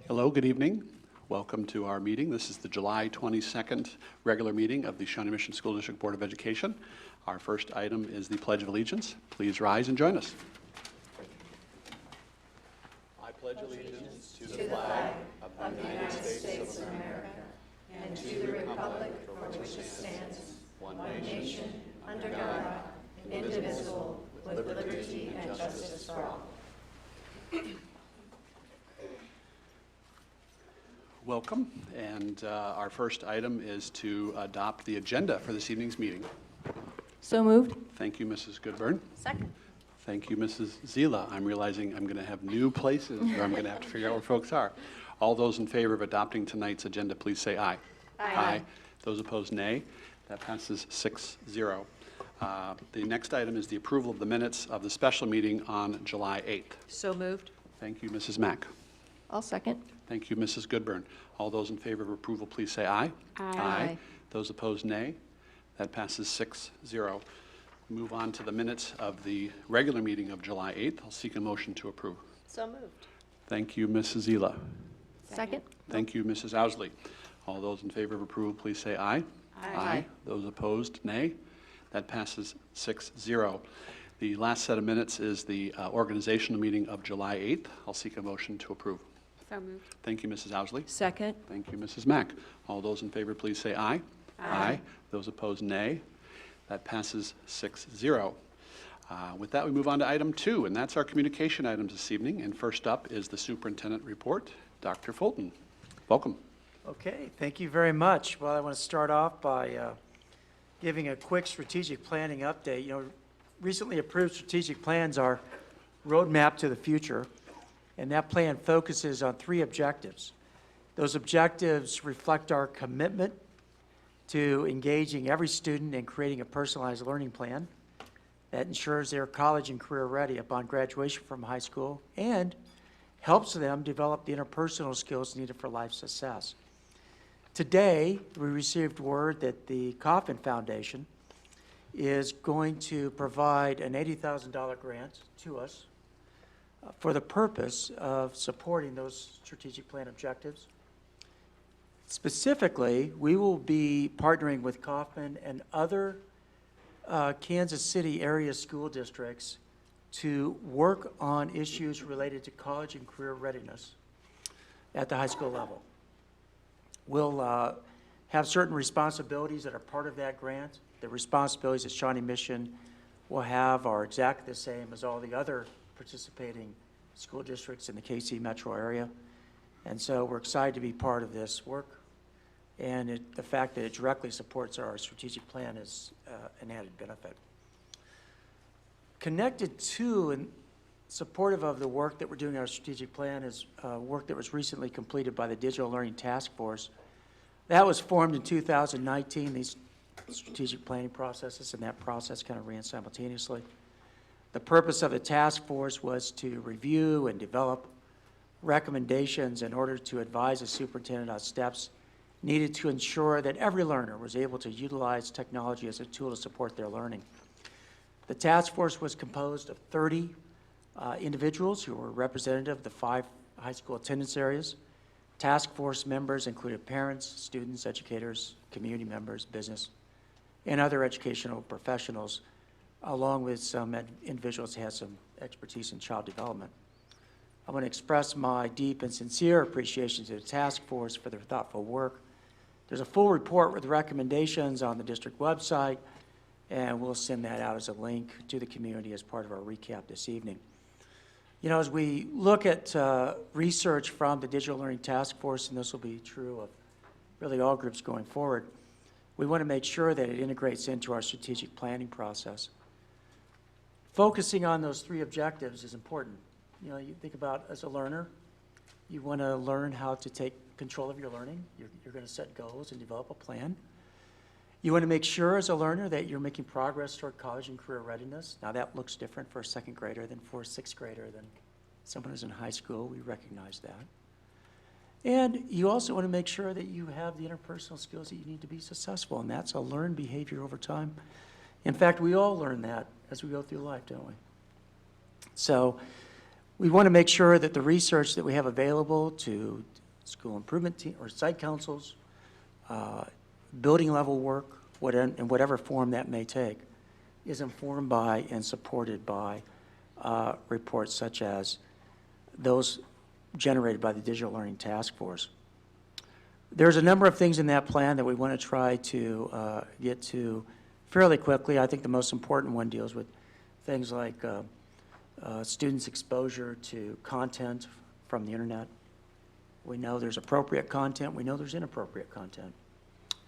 Hello, good evening. Welcome to our meeting. This is the July 22nd regular meeting of the Shawnee Mission School District Board of Education. Our first item is the Pledge of Allegiance. Please rise and join us. I pledge allegiance to the flag of the United States of America and to the republic for which it stands, one nation, under God, indivisible, with liberty and justice for all. Welcome, and our first item is to adopt the agenda for this evening's meeting. So moved. Thank you, Mrs. Goodburn. Second. Thank you, Mrs. Zila. I'm realizing I'm going to have new places where I'm going to have to figure out where folks are. All those in favor of adopting tonight's agenda, please say aye. Aye. Aye. Those opposed, nay. That passes 6-0. The next item is the approval of the minutes of the special meeting on July 8th. So moved. Thank you, Mrs. Mack. I'll second. Thank you, Mrs. Goodburn. All those in favor of approval, please say aye. Aye. Those opposed, nay. That passes 6-0. Move on to the minutes of the regular meeting of July 8th. I'll seek a motion to approve. So moved. Thank you, Mrs. Zila. Second. Thank you, Mrs. Owsley. All those in favor of approval, please say aye. Aye. Those opposed, nay. That passes 6-0. The last set of minutes is the organizational meeting of July 8th. I'll seek a motion to approve. So moved. Thank you, Mrs. Owsley. Second. Thank you, Mrs. Mack. All those in favor, please say aye. Aye. Those opposed, nay. That passes 6-0. With that, we move on to item 2, and that's our communication items this evening. And first up is the superintendent report. Dr. Fulton, welcome. Okay, thank you very much. Well, I want to start off by giving a quick strategic planning update. You know, recently approved strategic plans are roadmap to the future, and that plan focuses on 3 objectives. Those objectives reflect our commitment to engaging every student in creating a personalized learning plan that ensures they're college and career ready upon graduation from high school and helps them develop the interpersonal skills needed for life success. Today, we received word that the Coffin Foundation is going to provide an $80,000 grant to us for the purpose of supporting those strategic plan objectives. Specifically, we will be partnering with Kaufman and other Kansas City area school districts to work on issues related to college and career readiness at the high school level. We'll have certain responsibilities that are part of that grant. The responsibilities that Shawnee Mission will have are exactly the same as all the other participating school districts in the KC metro area. And so we're excited to be part of this work. And the fact that it directly supports our strategic plan is an added benefit. Connected to and supportive of the work that we're doing in our strategic plan is work that was recently completed by the Digital Learning Task Force. That was formed in 2019, these strategic planning processes, and that process kind of ran simultaneously. The purpose of the task force was to review and develop recommendations in order to advise the superintendent on steps needed to ensure that every learner was able to utilize technology as a tool to support their learning. The task force was composed of 30 individuals who were representative of the 5 high school attendance areas. Task force members included parents, students, educators, community members, business, and other educational professionals, along with some individuals who had some expertise in child development. I want to express my deep and sincere appreciation to the task force for their thoughtful work. There's a full report with recommendations on the district website, and we'll send that out as a link to the community as part of our recap this evening. You know, as we look at research from the Digital Learning Task Force, and this will be true of really all groups going forward, we want to make sure that it integrates into our strategic planning process. Focusing on those 3 objectives is important. You know, you think about as a learner, you want to learn how to take control of your learning. You're going to set goals and develop a plan. You want to make sure as a learner that you're making progress toward college and career readiness. Now that looks different for a 2nd grader than for a 6th grader than someone who's in high school. We recognize that. And you also want to make sure that you have the interpersonal skills that you need to be successful, and that's a learned behavior over time. In fact, we all learn that as we go through life, don't we? So we want to make sure that the research that we have available to school improvement team, or site councils, building level work, in whatever form that may take, is informed by and supported by reports such as those generated by the Digital Learning Task Force. There's a number of things in that plan that we want to try to get to fairly quickly. I think the most important one deals with things like students' exposure to content from the internet. We know there's appropriate content. We know there's inappropriate content.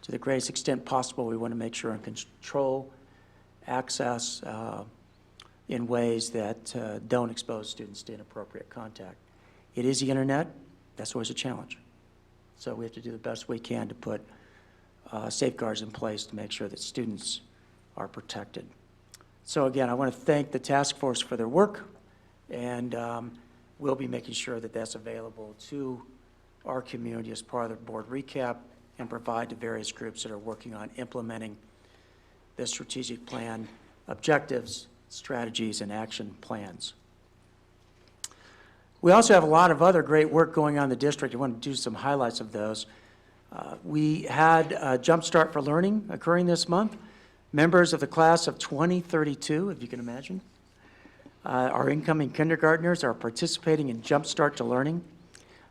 To the greatest extent possible, we want to make sure and control access in ways that don't expose students to inappropriate contact. It is the internet. That's always a challenge. So we have to do the best we can to put safeguards in place to make sure that students are protected. So again, I want to thank the task force for their work, and we'll be making sure that that's available to our community as part of the board recap and provide to various groups that are working on implementing the strategic plan objectives, strategies, and action plans. We also have a lot of other great work going on in the district. I want to do some highlights of those. We had a Jumpstart for Learning occurring this month. Members of the class of 2032, if you can imagine, our incoming kindergartners are participating in Jumpstart to Learning.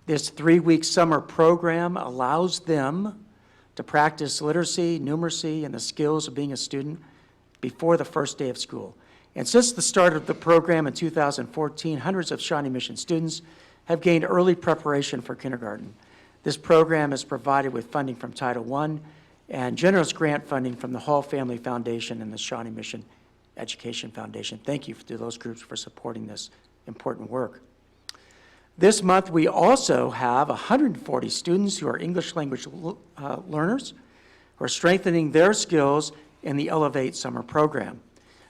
This 3-week summer program allows them to practice literacy, numeracy, and the skills of being a student before the first day of school. And since the start of the program in 2014, hundreds of Shawnee Mission students have gained early preparation for kindergarten. This program is provided with funding from Title I and generous grant funding from the Hall Family Foundation and the Shawnee Mission Education Foundation. Thank you to those groups for supporting this important work. This month, we also have 140 students who are English language learners who are strengthening their skills in the Elevate Summer Program.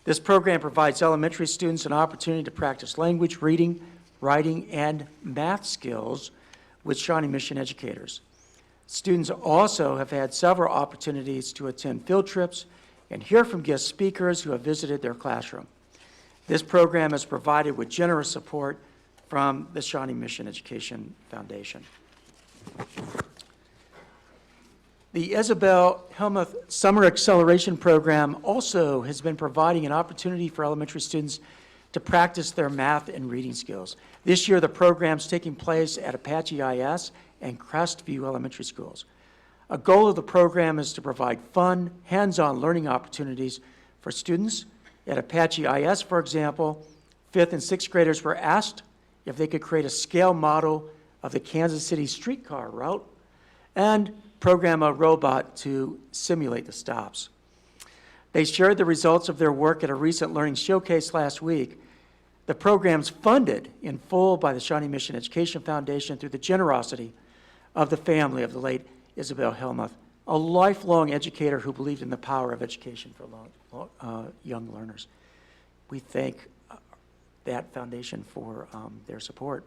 This program provides elementary students an opportunity to practice language, reading, writing, and math skills with Shawnee Mission educators. Students also have had several opportunities to attend field trips and hear from guest speakers who have visited their classroom. This program is provided with generous support from the Shawnee Mission Education Foundation. The Isabel Helmuth Summer Acceleration Program also has been providing an opportunity for elementary students to practice their math and reading skills. This year, the program is taking place at Apache IS and Crestview Elementary Schools. A goal of the program is to provide fun, hands-on learning opportunities for students. At Apache IS, for example, 5th and 6th graders were asked if they could create a scale model of the Kansas City streetcar route and program a robot to simulate the stops. They shared the results of their work at a recent learning showcase last week. The program's funded in full by the Shawnee Mission Education Foundation through the generosity of the family of the late Isabel Helmuth, a lifelong educator who believed in the power of education for young learners. We thank that foundation for their support.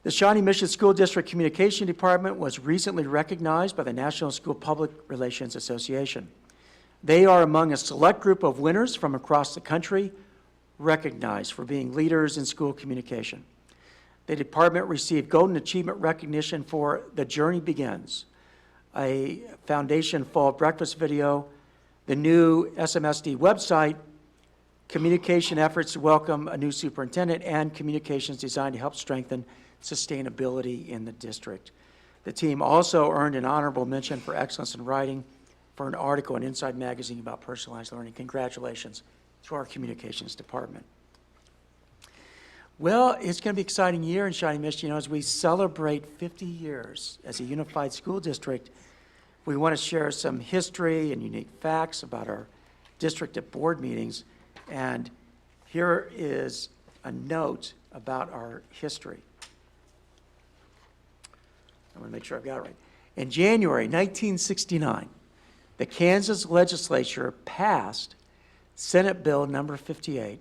The Shawnee Mission School District Communication Department was recently recognized by the National School Public Relations Association. They are among a select group of winners from across the country recognized for being leaders in school communication. The department received Golden Achievement recognition for The Journey Begins, a foundation fall breakfast video, the new SMSD website, communication efforts to welcome a new superintendent, and communications designed to help strengthen sustainability in the district. The team also earned an honorable mention for excellence in writing for an article in Inside Magazine about personalized learning. Congratulations to our communications department. Well, it's going to be an exciting year in Shawnee Mission. As we celebrate 50 years as a unified school district, we want to share some history and unique facts about our district at board meetings. And here is a note about our history. I want to make sure I've got it right. In January 1969, the Kansas legislature passed Senate Bill number 58,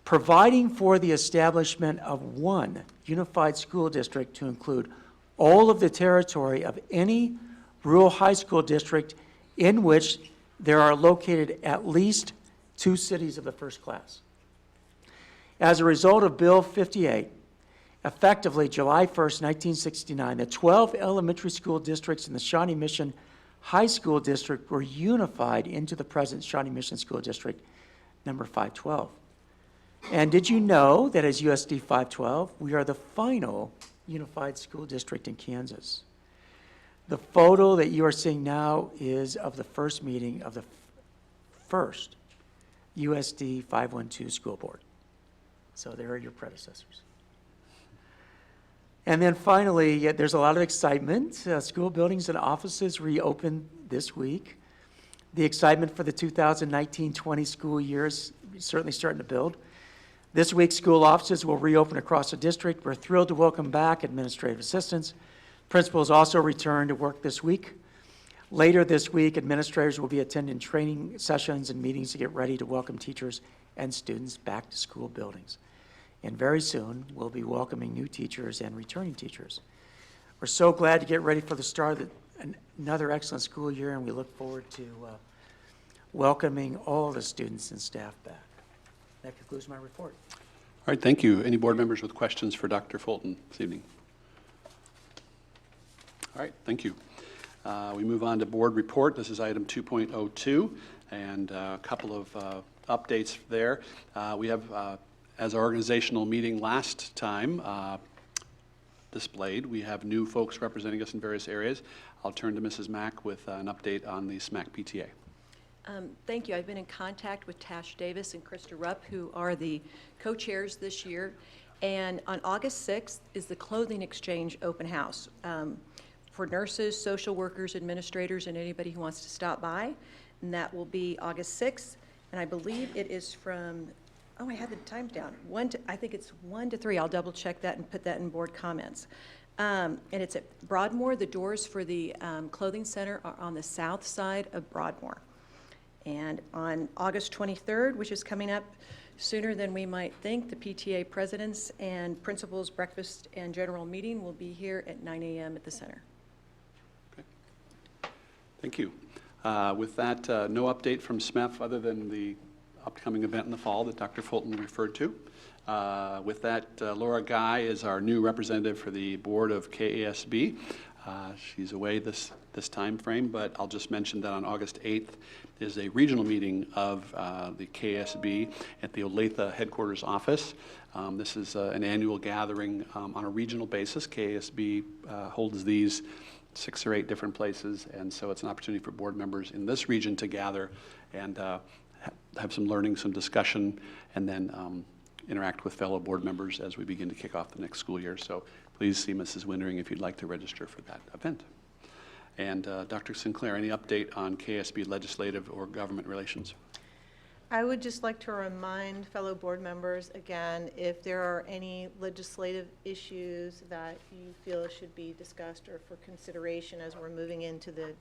providing for the establishment of one unified school district to include all of the territory of any rural high school district in which there are located at least 2 cities of the first class. As a result of Bill 58, Effectively, July 1st, 1969, the 12 elementary school districts in the Shawnee Mission High School District were unified into the present Shawnee Mission School District, number 512. And did you know that as USD 512, we are the final unified school district in Kansas? The photo that you are seeing now is of the first meeting of the first USD 512 school board. So there are your predecessors. And then finally, there's a lot of excitement. School buildings and offices reopen this week. The excitement for the 2019-20 school year is certainly starting to build. This week, school offices will reopen across the district. We're thrilled to welcome back administrative assistants. Principals also return to work this week. Later this week, administrators will be attending training sessions and meetings to get ready to welcome teachers and students back to school buildings. And very soon, we'll be welcoming new teachers and returning teachers. We're so glad to get ready for the start of another excellent school year, and we look forward to welcoming all the students and staff back. That concludes my report. All right, thank you. Any board members with questions for Dr. Fulton this evening? All right, thank you. We move on to board report. This is item 2.02, and a couple of updates there. We have, as our organizational meeting last time displayed, we have new folks representing us in various areas. I'll turn to Mrs. Mack with an update on the SMAC PTA. Thank you. I've been in contact with Tash Davis and Krista Rupp, who are the co-chairs this year. And on August 6th is the clothing exchange open house for nurses, social workers, administrators, and anybody who wants to stop by. And that will be August 6th. And I believe it is from, oh, I had the time down. I think it's 1 to 3. I'll double check that and put that in board comments. And it's at Broadmoor. The doors for the clothing center are on the south side of Broadmoor. And on August 23rd, which is coming up sooner than we might think, the PTA presidents and principals breakfast and general meeting will be here at 9 a.m. at the center. Okay. Thank you. With that, no update from SMEF other than the upcoming event in the fall that Dr. Fulton referred to. With that, Laura Guy is our new representative for the board of KASB. She's away this time frame, but I'll just mention that on August 8th is a regional meeting of the KASB at the Olathe headquarters office. This is an annual gathering on a regional basis. KASB holds these 6 or 8 different places, and so it's an opportunity for board members in this region to gather and have some learning, some discussion, and then interact with fellow board members as we begin to kick off the next school year. So please see Mrs. Wintering if you'd like to register for that event. And Dr. Sinclair, any update on KSB legislative or government relations? I would just like to remind fellow board members again, if there are any legislative issues that you feel should be discussed or for consideration as we're moving into the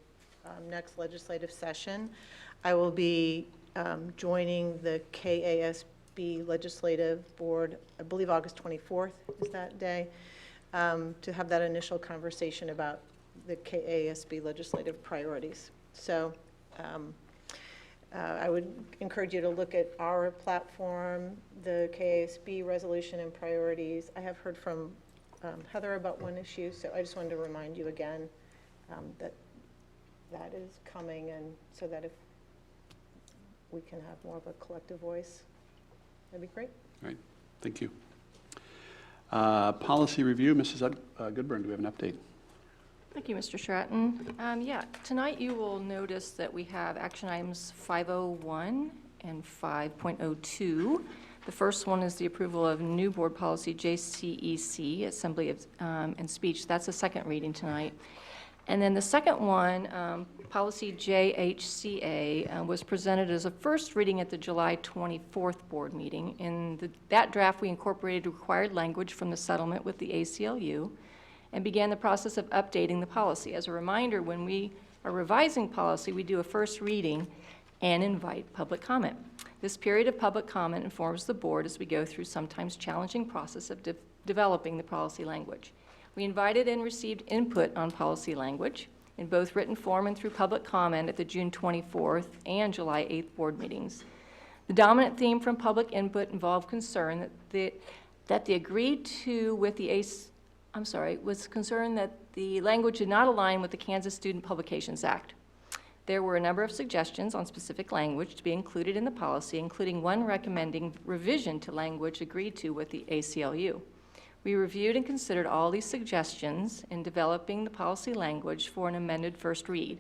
next legislative session, I will be joining the KASB Legislative Board, I believe August 24th is that day, to have that initial conversation about the KASB legislative priorities. So I would encourage you to look at our platform, the KASB resolution and priorities. I have heard from Heather about one issue, so I just wanted to remind you again that that is coming, and so that if we can have more of a collective voice, that'd be great. All right, thank you. Policy review, Mrs. Goodburn, do we have an update? Thank you, Mr. Stratton. Yeah, tonight you will notice that we have action items 501 and 5.02. The first one is the approval of new board policy JCEC, Assembly of, and Speech. That's a second reading tonight. And then the second one, policy JHCA, was presented as a first reading at the July 24th board meeting. In that draft, we incorporated required language from the settlement with the ACLU and began the process of updating the policy. As a reminder, when we are revising policy, we do a first reading and invite public comment. This period of public comment informs the board as we go through sometimes challenging process of developing the policy language. We invited and received input on policy language in both written form and through public comment at the June 24th and July 8th board meetings. The dominant theme from public input involved concern that that the agreed to with the was concerned that the language did not align with the Kansas Student Publications Act. There were a number of suggestions on specific language to be included in the policy, including one recommending revision to language agreed to with the ACLU. We reviewed and considered all these suggestions in developing the policy language for an amended first read.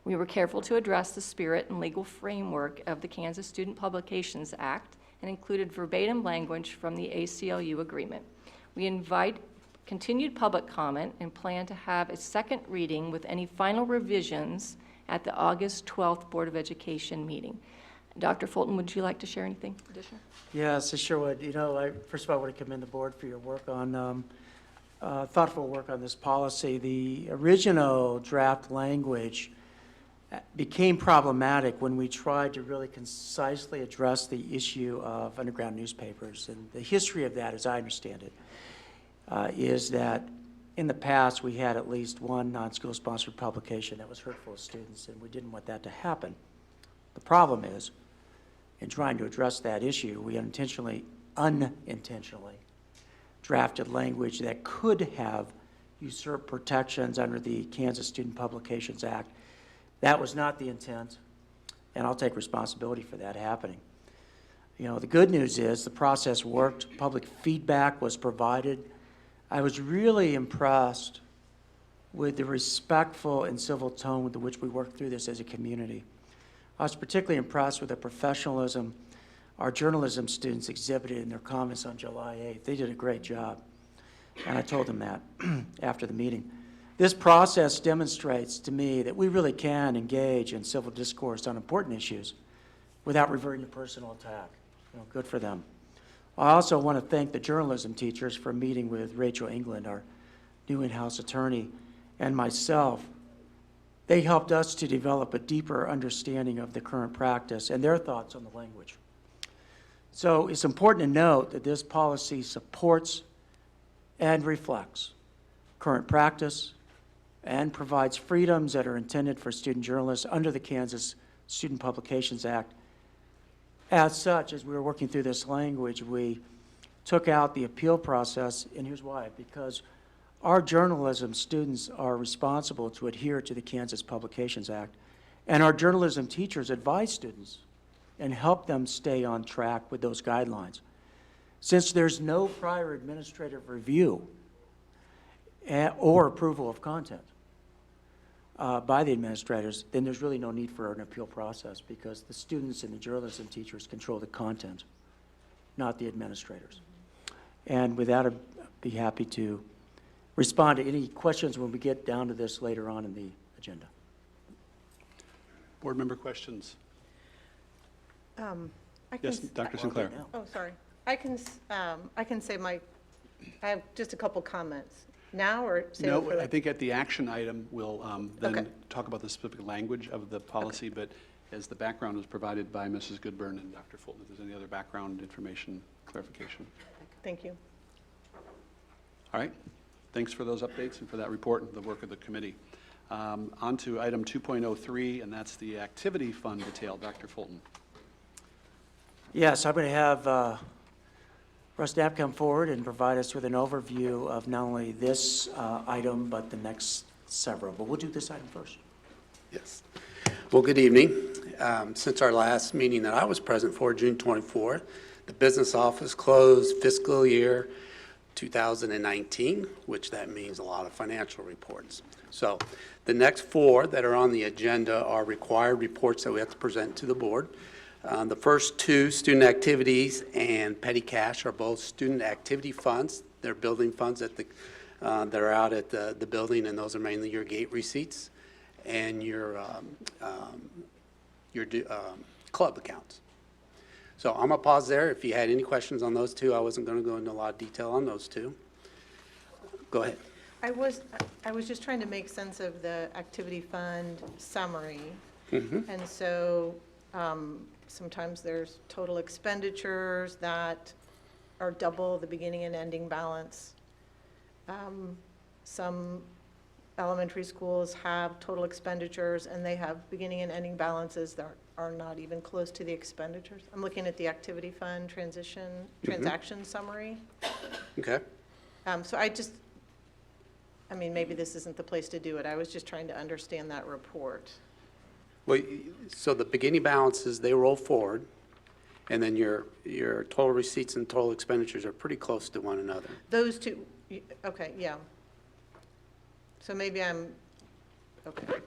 We were careful to address the spirit and legal framework of the Kansas Student Publications Act and included verbatim language from the ACLU agreement. We invite continued public comment and plan to have a second reading with any final revisions at the August 12th Board of Education meeting. Dr. Fulton, would you like to share anything additional? Yes, I sure would. You know, first of all, I want to commend the board for your work on, thoughtful work on this policy. The original draft language became problematic when we tried to really concisely address the issue of underground newspapers. And the history of that, as I understand it, is that in the past we had at least one non-school sponsored publication that was hurtful to students, and we didn't want that to happen. The problem is, in trying to address that issue, we unintentionally drafted language that could have usurped protections under the Kansas Student Publications Act. That was not the intent, and I'll take responsibility for that happening. You know, the good news is the process worked, public feedback was provided. I was really impressed with the respectful and civil tone with which we worked through this as a community. I was particularly impressed with the professionalism our journalism students exhibited in their comments on July 8th. They did a great job, and I told them that after the meeting. This process demonstrates to me that we really can engage in civil discourse on important issues without reverting to personal attack. You know, good for them. I also want to thank the journalism teachers for meeting with Rachel England, our new in-house attorney, and myself. They helped us to develop a deeper understanding of the current practice and their thoughts on the language. So it's important to note that this policy supports and reflects current practice and provides freedoms that are intended for student journalists under the Kansas Student Publications Act. As such, as we were working through this language, we took out the appeal process, and here's why: because our journalism students are responsible to adhere to the Kansas Publications Act, and our journalism teachers advise students and help them stay on track with those guidelines. Since there's no prior administrative review or approval of content by the administrators, then there's really no need for an appeal process, because the students and the journalism teachers control the content, not the administrators. And with that, I'd be happy to respond to any questions when we get down to this later on in the agenda. Board member questions? Yes, Dr. Sinclair. Oh, sorry. I can say I have just a couple comments. Now, or say it for No, the- I think at the action item, we'll then Okay. talk about the specific language of the policy, but as the background was provided by Mrs. Goodburn and Dr. Fulton, if there's any other background information, clarification. Thank you. All right. Thanks for those updates and for that report and the work of the committee. On to item 2.03, and that's the activity fund detail. Dr. Fulton. Yes, I'm going to have Russ Knapp come forward and provide us with an overview of not only this item, but the next several. But we'll do this item first. Yes. Well, good evening. Since our last meeting that I was present for, June 24th, the business office closed fiscal year 2019, which that means a lot of financial reports. So the next four that are on the agenda are required reports that we have to present to the board. The first two, student activities and petty cash, are both student activity funds. They're building funds that are out at the building, and those are mainly your gate receipts and your club accounts. So I'm going to pause there. If you had any questions on those two, I wasn't going to go into a lot of detail on those two. Go ahead. I was just trying to make sense of the activity fund summary. Mm-hmm. And so sometimes there's total expenditures that are double the beginning and ending balance. Some elementary schools have total expenditures and they have beginning and ending balances that are not even close to the expenditures. I'm looking at the activity fund transaction summary. Okay. So I mean, maybe this isn't the place to do it. I was just trying to understand that report. Well, so the beginning balances, they roll forward, and then your total receipts and total expenditures are pretty close to one another. Those two, okay, yeah. So maybe okay.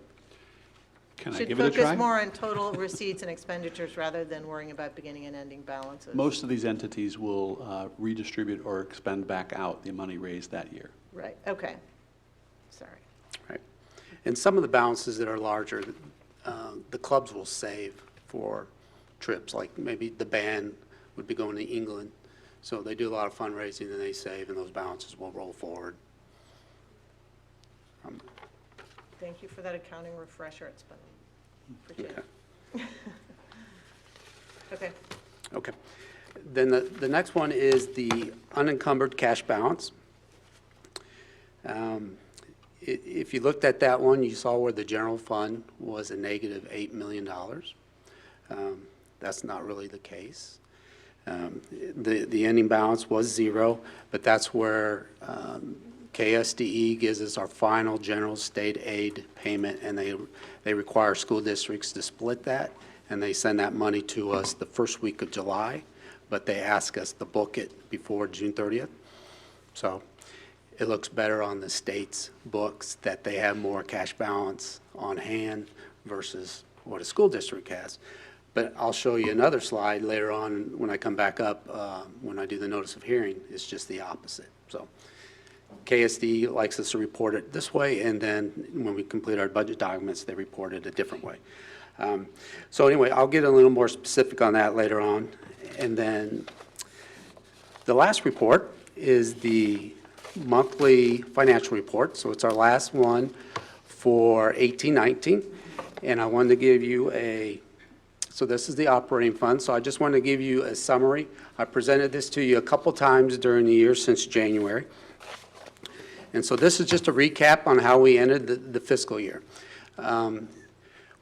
Can I Should give it a try? focus more on total receipts and expenditures rather than worrying about beginning and ending balances. Most of these entities will redistribute or expend back out the money raised that year. Right, okay. Sorry. Right. And some of the balances that are larger, the clubs will save for trips, like maybe the band would be going to England. So they do a lot of fundraising and they save, and those balances will roll forward. Thank you for that accounting refresher. It's been appreciated. Okay. Okay. Then the next one is the unencumbered cash balance. If you looked at that one, you saw where the general fund was a negative $8 million. That's not really the case. The ending balance was zero, but that's where KSDE gives us our final general state aid payment, and they require school districts to split that, and they send that money to us the first week of July, but they ask us to book it before June 30th. So it looks better on the state's books that they have more cash balance on hand versus what a school district has. But I'll show you another slide later on when I come back up, when I do the notice of hearing. It's just the opposite. So KSD likes us to report it this way, and then when we complete our budget documents, they report it a different way. So anyway, I'll get a little more specific on that later on. And then the last report is the monthly financial report. So it's our last one for 18-19. And I wanted to give you so this is the operating fund. So I just wanted to give you a summary. I presented this to you a couple times during the year since January. And so this is just a recap on how we ended the fiscal year.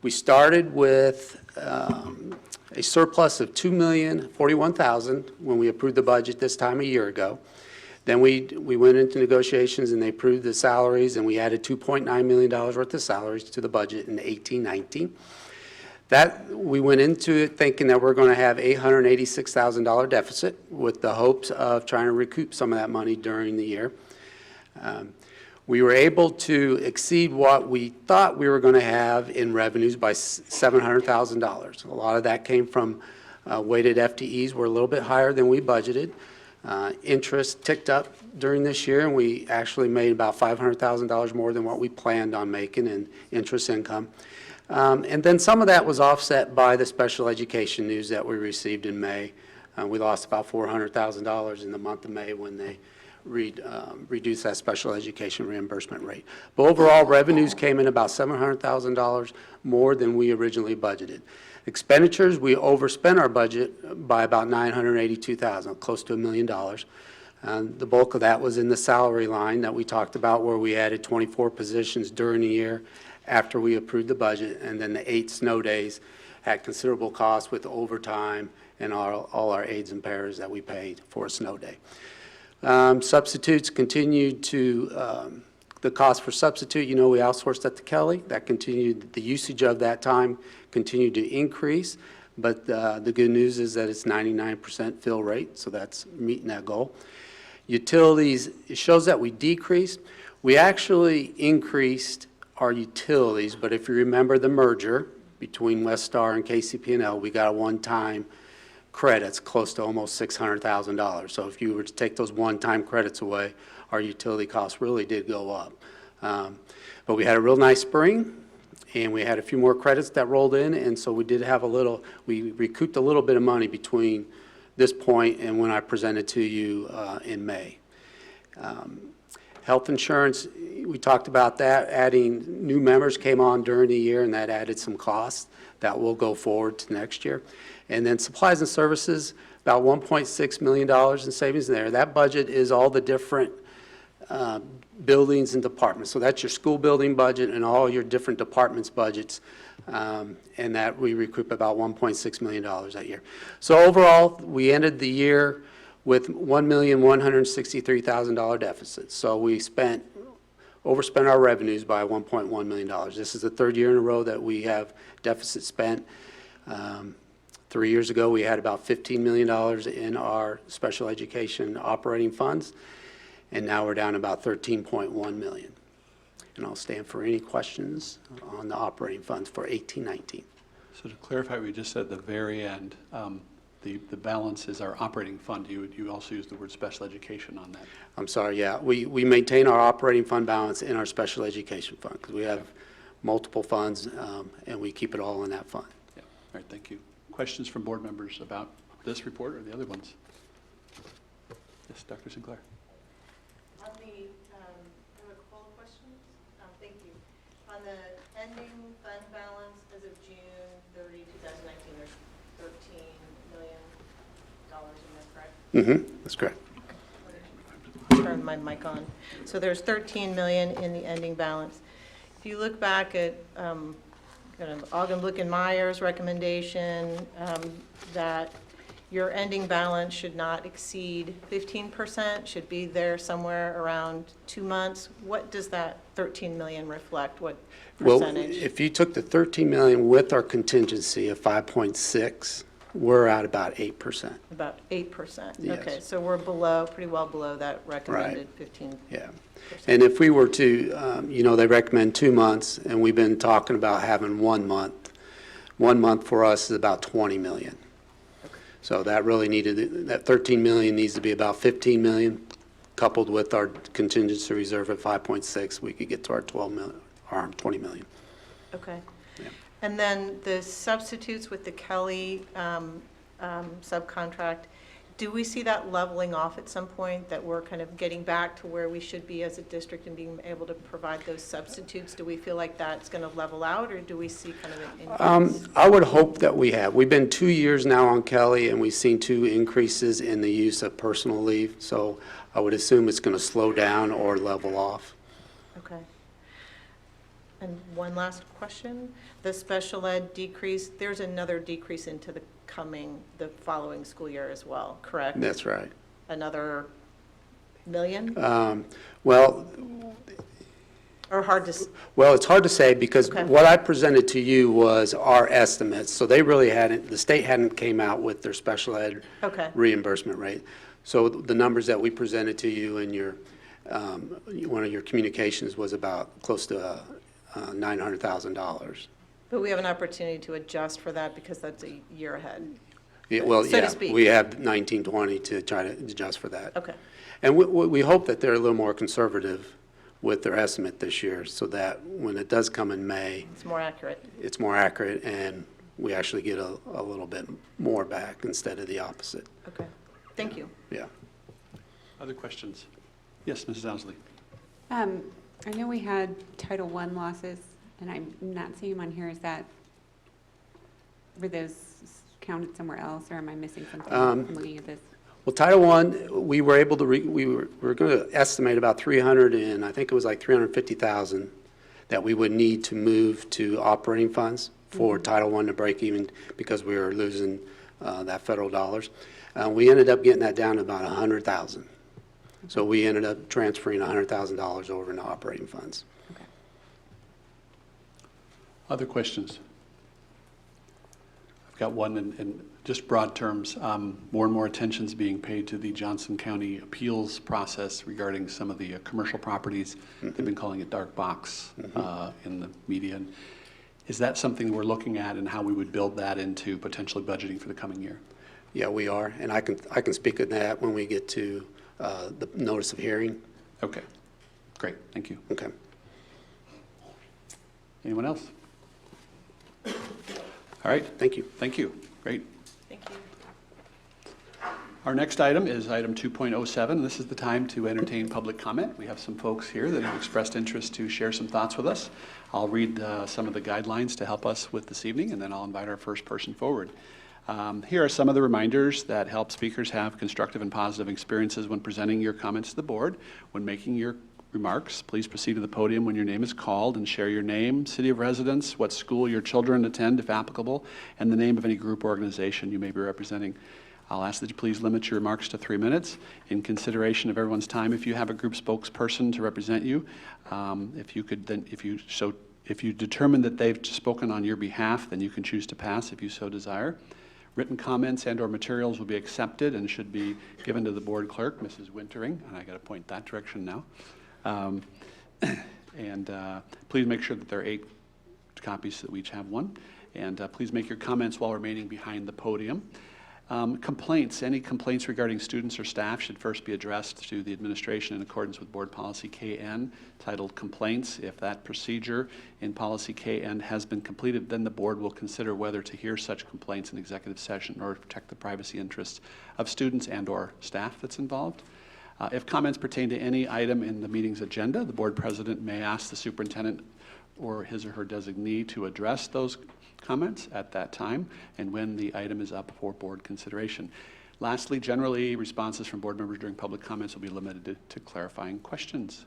We started with a surplus of $2,041,000 when we approved the budget this time a year ago. Then we went into negotiations and they approved the salaries, and we added $2.9 million worth of salaries to the budget in 18-19. That, we went into it thinking that we're going to have $886,000 deficit with the hopes of trying to recoup some of that money during the year. We were able to exceed what we thought we were going to have in revenues by $700,000. A lot of that came from weighted FTEs were a little bit higher than we budgeted. Interest ticked up during this year, and we actually made about $500,000 more than what we planned on making in interest income. And then some of that was offset by the special education news that we received in May. We lost about $400,000 in the month of May when they reduced that special education reimbursement rate. But overall, revenues came in about $700,000 more than we originally budgeted. Expenditures, we overspent our budget by about $982,000, close to $1 million. The bulk of that was in the salary line that we talked about, where we added 24 positions during the year after we approved the budget, and then the 8 snow days had considerable costs with overtime and all our aides and pairs that we paid for a snow day. Substitutes continued to, the cost for substitute, we outsourced that to Kelly. That continued, the usage of that time continued to increase, but the good news is that it's 99% fill rate, so that's meeting that goal. Utilities, it shows that we decreased. We actually increased our utilities, but if you remember the merger between Westar and KCP&L, we got a one-time credits close to almost $600,000. So if you were to take those one-time credits away, our utility costs really did go up. But we had a real nice spring, and we had a few more credits that rolled in, and so we did have we recouped a little bit of money between this point and when I presented to you in May. Health insurance, we talked about that. Adding new members came on during the year, and that added some costs that will go forward to next year. And then supplies and services, about $1.6 million in savings there. That budget is all the different buildings and departments. So that's your school building budget and all your different departments' budgets, and that we recoup about $1.6 million that year. So overall, we ended the year with $1,163,000 deficit. So we overspent our revenues by $1.1 million. This is the third year in a row that we have deficit spent. 3 years ago, we had about $15 million in our special education operating funds, and now we're down about $13.1 million. And I'll stand for any questions on the operating funds for 18-19. So to clarify what you just said at the very end, the balance is our operating fund. You also used the word special education on that. I'm sorry, yeah. We maintain our operating fund balance in our special education fund because we have multiple funds, and we keep it all in that fund. Yeah. All right, thank you. Questions from board members about this report or the other ones? Yes, Dr. Sinclair. On the, I have a couple of questions. Thank you. On the ending fund balance as of June 30, 2019, there's $13 million in there, correct? That's correct. Turn my mic on. So there's $13 million in the ending balance. If you look back at kind of Ogden Blicken-Meyer's recommendation that your ending balance should not exceed 15%, should be there somewhere around 2 months. What does that 13 million reflect? What percentage? Well, if you took the 13 million with our contingency of 5.6, we're at about 8%. About 8%. Yes. Okay, so we're below, pretty well below that recommended 15. Yeah. And if we were to, they recommend 2 months, and we've been talking about having 1 month. 1 month for us is about 20 million. Okay. So that really that 13 million needs to be about 15 million, coupled with our contingency reserve at 5.6, we could get to our 20 million. Okay. Yeah. And then the substitutes with the Kelly subcontract, do we see that leveling off at some point, that we're kind of getting back to where we should be as a district and being able to provide those substitutes? Do we feel like that's going to level out, or do we see kind of an increase? I would hope that we have. We've been 2 years now on Kelly, and we've seen 2 increases in the use of personal leave. So I would assume it's going to slow down or level off. Okay. And one last question. The special ed decrease, there's another decrease into the following school year as well, correct? That's right. Another million? Well, Or hard to, Well, it's hard to say because Okay. what I presented to you was our estimates. So they really the state hadn't came out with their special ed okay, reimbursement rate. So the numbers that we presented to you in one of your communications was about close to $900,000. but we have an opportunity to adjust for that because that's a year ahead. Yeah, well, So to yeah, speak. we have 1920 to try to adjust for that. Okay, And we hope that they're a little more conservative with their estimate this year so that when it does come in May, it's more accurate. it's more accurate and we actually get a little bit more back instead of the opposite. Okay, thank you. Yeah. Other questions? Yes, Mrs. Owsley. I know we had Title I losses, and I'm not seeing them on here. Were those counted somewhere else, or am I missing something from looking at this? Well, Title I, we were able to, we were going to estimate about 300 and I think it was like 350,000 that we would need to move to operating funds for Title I to break even because we were losing that federal dollars. We ended up getting that down to about 100,000. So we ended up transferring $100,000 over into operating funds. Okay. Other questions? I've got one in just broad terms. More and more attention is being paid to the Johnson County appeals process regarding some of the commercial properties. They've been calling it dark box in the media. And is that something we're looking at and how we would build that into potentially budgeting for the coming year? Yeah, we are, and I can speak of that when we get to the notice of hearing. Okay, great, thank you. Okay. Anyone else? All right, Thank you. thank you, great. Thank you. Our next item is item 2.07. This is the time to entertain public comment. We have some folks here that have expressed interest to share some thoughts with us. I'll read some of the guidelines to help us with this evening, and then I'll invite our first person forward. Here are some of the reminders that help speakers have constructive and positive experiences when presenting your comments to the board. When making your remarks, please proceed to the podium when your name is called and share your name, city of residence, what school your children attend, if applicable, and the name of any group or organization you may be representing. I'll ask that you please limit your remarks to 3 minutes in consideration of everyone's time. If you have a group spokesperson to represent you, if you determine that they've spoken on your behalf, then you can choose to pass if you so desire. Written comments and/or materials will be accepted and should be given to the board clerk, Mrs. Wintering, and I got to point that direction now. Please make sure that there are 8 copies so that we each have one. And please make your comments while remaining behind the podium. Complaints, any complaints regarding students or staff should first be addressed to the administration in accordance with Board Policy KN, titled Complaints. If that procedure in Policy KN has been completed, then the board will consider whether to hear such complaints in executive session in order to protect the privacy interests of students and/or staff that's involved. If comments pertain to any item in the meeting's agenda, the board president may ask the superintendent or his or her designee to address those comments at that time and when the item is up for board consideration. Lastly, generally, responses from board members during public comments will be limited to clarifying questions.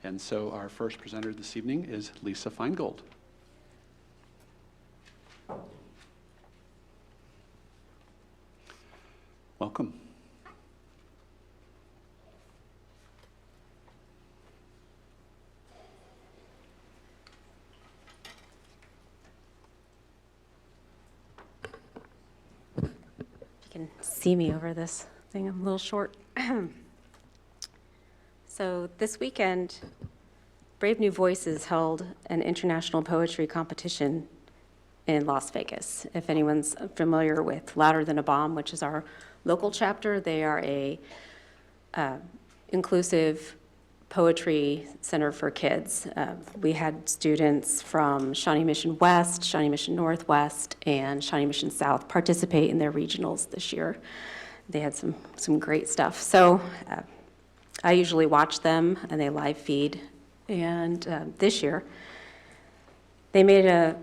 And so our first presenter this evening is Lisa Feingold. Welcome. Can see me over this thing. I'm a little short. So this weekend, Brave New Voices held an international poetry competition in Las Vegas. If anyone's familiar with Louder Than a Bomb, which is our local chapter, they are a inclusive poetry center for kids. We had students from Shawnee Mission West, Shawnee Mission Northwest, and Shawnee Mission South participate in their regionals this year. They had some great stuff. So I usually watch them, and they live feed. And this year, they made a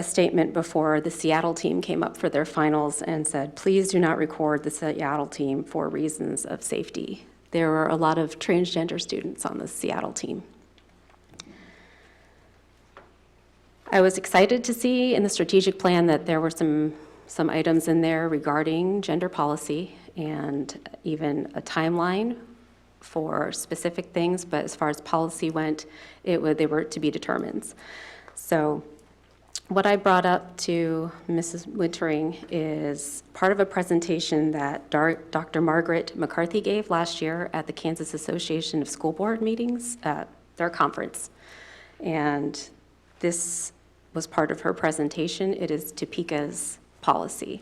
statement before the Seattle team came up for their finals and said, "Please do not record the Seattle team for reasons of safety." There were a lot of transgender students on the Seattle team. I was excited to see in the strategic plan that there were some items in there regarding gender policy and even a timeline for specific things, but as far as policy went, they were to be determined. So what I brought up to Mrs. Wintering is part of a presentation that Dr. Margaret McCarthy gave last year at the Kansas Association of School Board meetings, their conference. And this was part of her presentation. It is Topeka's policy.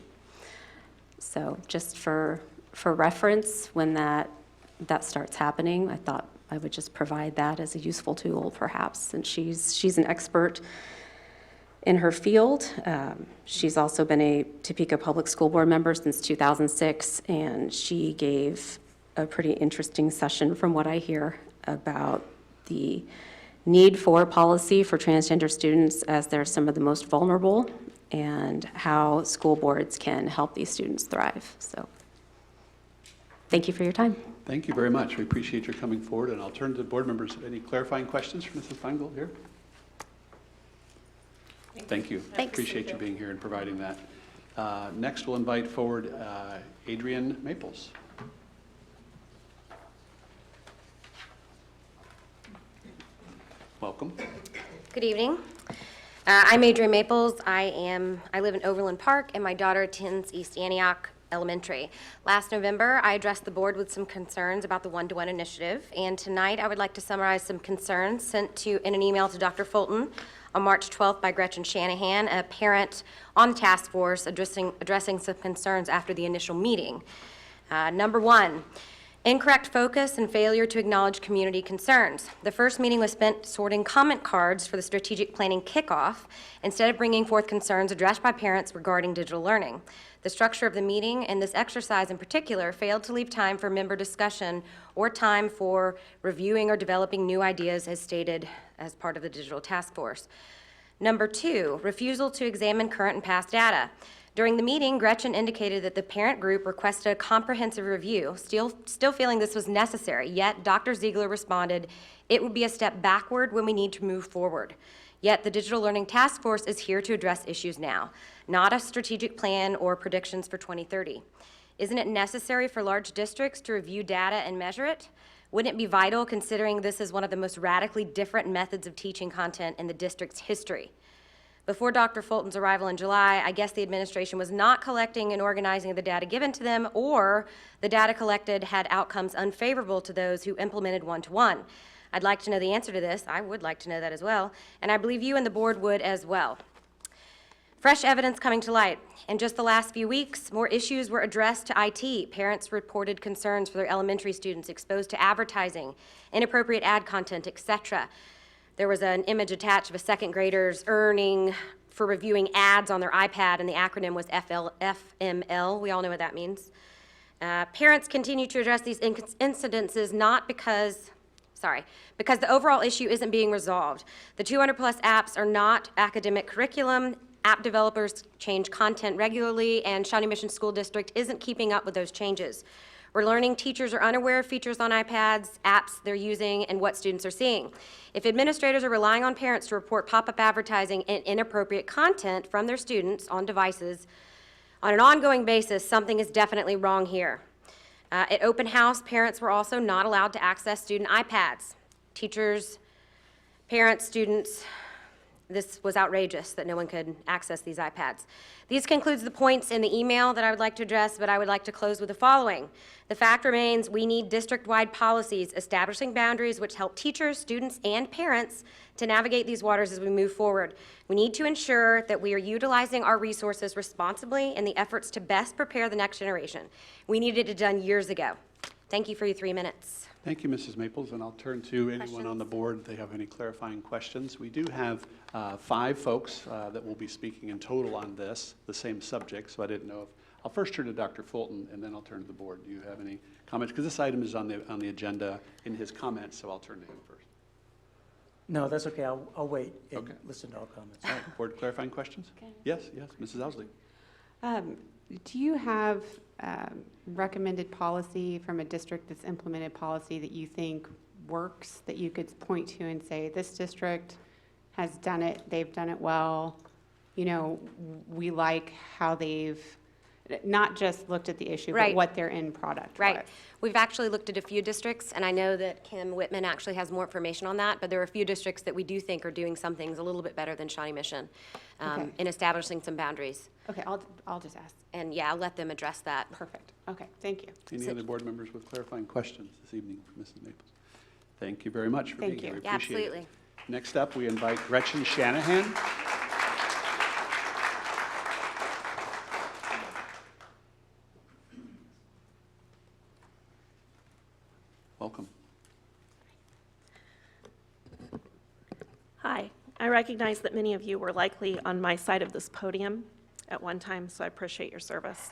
So just for reference, when that starts happening, I thought I would just provide that as a useful tool perhaps. And she's an expert in her field. She's also been a Topeka Public School Board member since 2006, and she gave a pretty interesting session from what I hear about the need for policy for transgender students as they're some of the most vulnerable and how school boards can help these students thrive. So thank you for your time. Thank you very much. We appreciate your coming forward, and I'll turn to board members. Any clarifying questions for Mrs. Feingold here? Thank you. Thanks. Appreciate you being here and providing that. Next, we'll invite forward Adrienne Maples. Welcome. Good evening. I'm Adrienne Maples. I live in Overland Park, and my daughter attends East Antioch Elementary. Last November, I addressed the board with some concerns about the one-to-one initiative, and tonight I would like to summarize some concerns sent in an email to Dr. Fulton on March 12th by Gretchen Shanahan, a parent on the task force, addressing some concerns after the initial meeting. Number one, incorrect focus and failure to acknowledge community concerns. The first meeting was spent sorting comment cards for the strategic planning kickoff instead of bringing forth concerns addressed by parents regarding digital learning. The structure of the meeting and this exercise in particular failed to leave time for member discussion or time for reviewing or developing new ideas as stated as part of the digital task force. Number two, refusal to examine current and past data. During the meeting, Gretchen indicated that the parent group requested a comprehensive review, still feeling this was necessary, yet Dr. Ziegler responded, it would be a step backward when we need to move forward. Yet the Digital Learning Task Force is here to address issues now, not a strategic plan or predictions for 2030. Isn't it necessary for large districts to review data and measure it? Wouldn't it be vital, considering this is one of the most radically different methods of teaching content in the district's history? Before Dr. Fulton's arrival in July, I guess the administration was not collecting and organizing the data given to them, or the data collected had outcomes unfavorable to those who implemented one-to-one. I'd like to know the answer to this. I would like to know that as well, and I believe you and the board would as well. Fresh evidence coming to light. In just the last few weeks, more issues were addressed to IT. Parents reported concerns for their elementary students exposed to advertising, inappropriate ad content, etc. There was an image attached of a second grader's earning for reviewing ads on their iPad, and the acronym was FML. We all know what that means. Parents continue to address these incidences because the overall issue isn't being resolved. The 200-plus apps are not academic curriculum. App developers change content regularly, and Shawnee Mission School District isn't keeping up with those changes. We're learning teachers are unaware of features on iPads, apps they're using, and what students are seeing. If administrators are relying on parents to report pop-up advertising and inappropriate content from their students on devices on an ongoing basis, something is definitely wrong here. At open house, parents were also not allowed to access student iPads. Teachers, parents, students, this was outrageous that no one could access these iPads. These concludes the points in the email that I would like to address, but I would like to close with the following. The fact remains we need district-wide policies establishing boundaries which help teachers, students, and parents to navigate these waters as we move forward. We need to ensure that we are utilizing our resources responsibly in the efforts to best prepare the next generation. We needed it done years ago. Thank you for your 3 minutes. Thank you, Mrs. Maples, and I'll turn to anyone on the board if they have any clarifying questions. We do have 5 folks that will be speaking in total on this, the same subject, so I didn't know if, I'll first turn to Dr. Fulton and then I'll turn to the board. Do you have any comments? Because this item is on the agenda in his comments, so I'll turn to him first. No, that's okay. I'll wait and Okay. listen to all comments. All right, board clarifying questions? Okay. Yes, Mrs. Owsley. Do you have recommended policy from a district that's implemented policy that you think works, that you could point to and say, this district has done it, they've done it well, you know, we like how they've not just looked at the issue, Right. but what their end product Right. was? We've actually looked at a few districts, and I know that Kim Whitman actually has more information on that, but there are a few districts that we do think are doing some things a little bit better than Shawnee Mission Okay. in establishing some boundaries. Okay, I'll just ask. And yeah, I'll let them address that. Perfect. Okay, thank you. Any other board members with clarifying questions this evening for Mrs. Maples? Thank you very much for Thank being here. you. We Yeah, appreciate it. absolutely. Next up, we invite Gretchen Shanahan. Welcome. Hi. I recognize that many of you were likely on my side of this podium at one time, so I appreciate your service.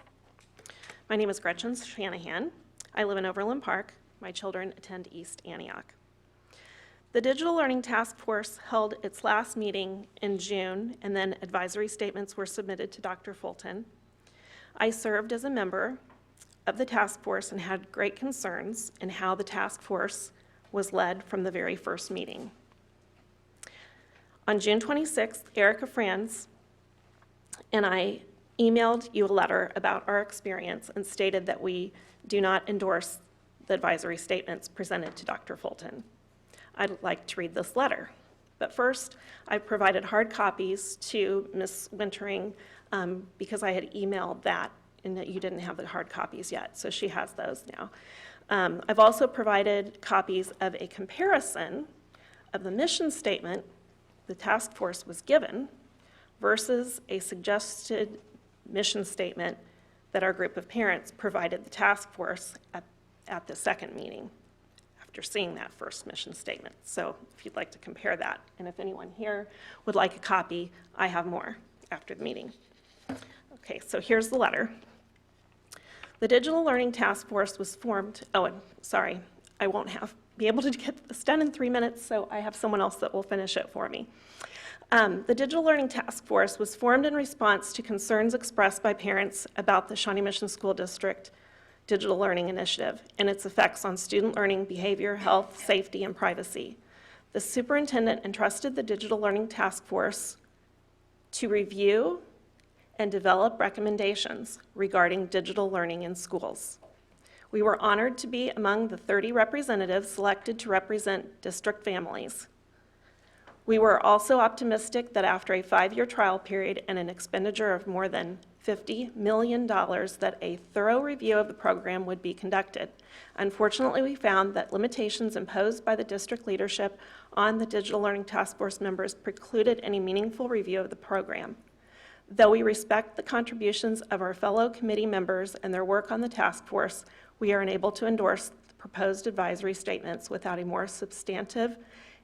My name is Gretchen Shanahan. I live in Overland Park. My children attend East Antioch. The Digital Learning Task Force held its last meeting in June, and then advisory statements were submitted to Dr. Fulton. I served as a member of the task force and had great concerns in how the task force was led from the very first meeting. On June 26th, Erica Franz and I emailed you a letter about our experience and stated that we do not endorse the advisory statements presented to Dr. Fulton. I'd like to read this letter. But first, I provided hard copies to Ms. Wintering because I had emailed that and that you didn't have the hard copies yet, so she has those now. I've also provided copies of a comparison of the mission statement the task force was given versus a suggested mission statement that our group of parents provided the task force at the second meeting after seeing that first mission statement. So if you'd like to compare that, and if anyone here would like a copy, I have more after the meeting. Okay, so here's the letter. The Digital Learning Task Force was formed, oh, and sorry, I won't be able to get this done in 3 minutes, so I have someone else that will finish it for me. The Digital Learning Task Force was formed in response to concerns expressed by parents about the Shawnee Mission School District Digital Learning Initiative and its effects on student learning, behavior, health, safety, and privacy. The superintendent entrusted the Digital Learning Task Force to review and develop recommendations regarding digital learning in schools. We were honored to be among the 30 representatives selected to represent district families. We were also optimistic that after a 5-year trial period and an expenditure of more than $50 million, that a thorough review of the program would be conducted. Unfortunately, we found that limitations imposed by the district leadership on the Digital Learning Task Force members precluded any meaningful review of the program. Though we respect the contributions of our fellow committee members and their work on the task force, we are unable to endorse the proposed advisory statements without a more substantive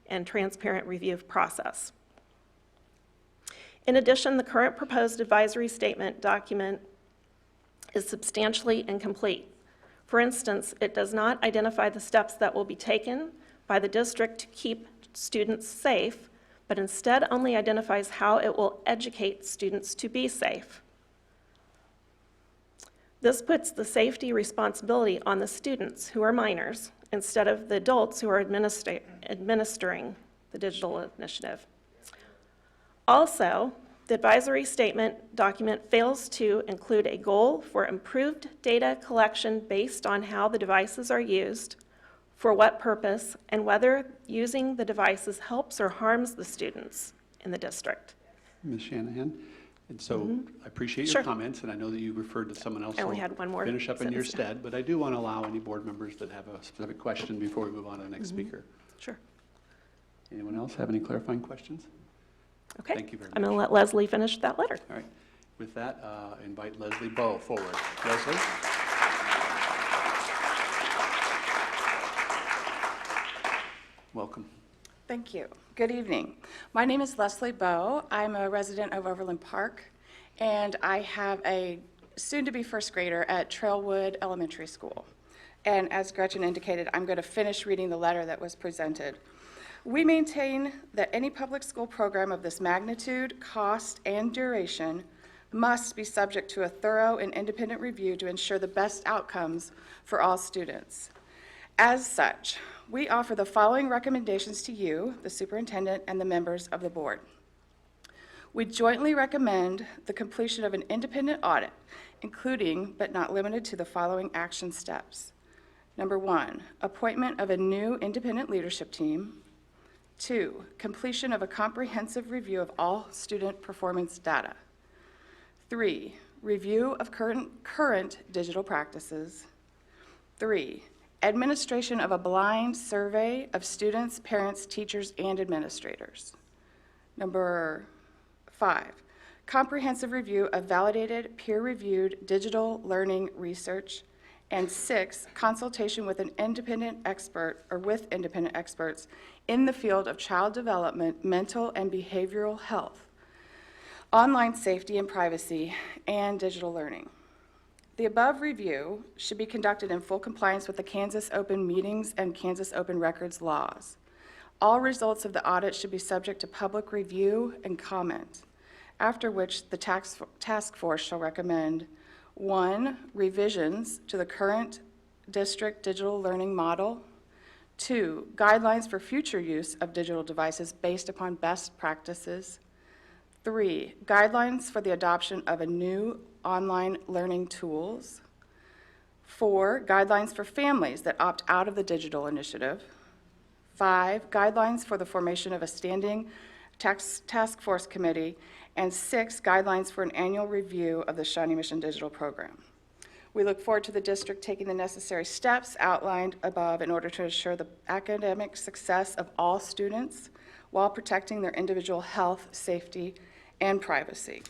and transparent review process. In addition, the current proposed advisory statement document is substantially incomplete. For instance, it does not identify the steps that will be taken by the district to keep students safe, but instead only identifies how it will educate students to be safe. This puts the safety responsibility on the students, who are minors, instead of the adults who are administering the digital initiative. Also, the advisory statement document fails to include a goal for improved data collection based on how the devices are used, for what purpose, and whether using the devices helps or harms the students in the district. Ms. Shanahan, and so I appreciate your Sure. comments, and I know that you referred to someone else. I only who had one more finish up in your sentence. stead, but I do want to allow any board members that have a specific question before we move on to the next speaker. Sure. Anyone else have any clarifying questions? Okay. Thank you very I'm going to much. let Leslie finish that letter. All right. With that, invite Leslie Bowe forward. Leslie? Welcome. Thank you. Good evening. My name is Leslie Bowe. I'm a resident of Overland Park, and I have a soon-to-be first grader at Trailwood Elementary School. And as Gretchen indicated, I'm going to finish reading the letter that was presented. We maintain that any public school program of this magnitude, cost, and duration must be subject to a thorough and independent review to ensure the best outcomes for all students. As such, we offer the following recommendations to you, the superintendent, and the members of the board. We jointly recommend the completion of an independent audit, including but not limited to the following action steps. Number 1, appointment of a new independent leadership team. 2, completion of a comprehensive review of all student performance data. 3, review of current digital practices. 3, administration of a blind survey of students, parents, teachers, and administrators. Number 5, comprehensive review of validated, peer-reviewed digital learning research. And 6, consultation with an independent expert or with independent experts in the field of child development, mental and behavioral health, online safety and privacy, and digital learning. The above review should be conducted in full compliance with the Kansas Open Meetings and Kansas Open Records laws. All results of the audit should be subject to public review and comment, after which the task force shall recommend 1, revisions to the current district digital learning model. 2, guidelines for future use of digital devices based upon best practices. 3, guidelines for the adoption of a new online learning tools. 4, guidelines for families that opt out of the digital initiative. 5, guidelines for the formation of a standing task force committee. And 6, guidelines for an annual review of the Shawnee Mission Digital Program. We look forward to the district taking the necessary steps outlined above in order to ensure the academic success of all students while protecting their individual health, safety, and privacy.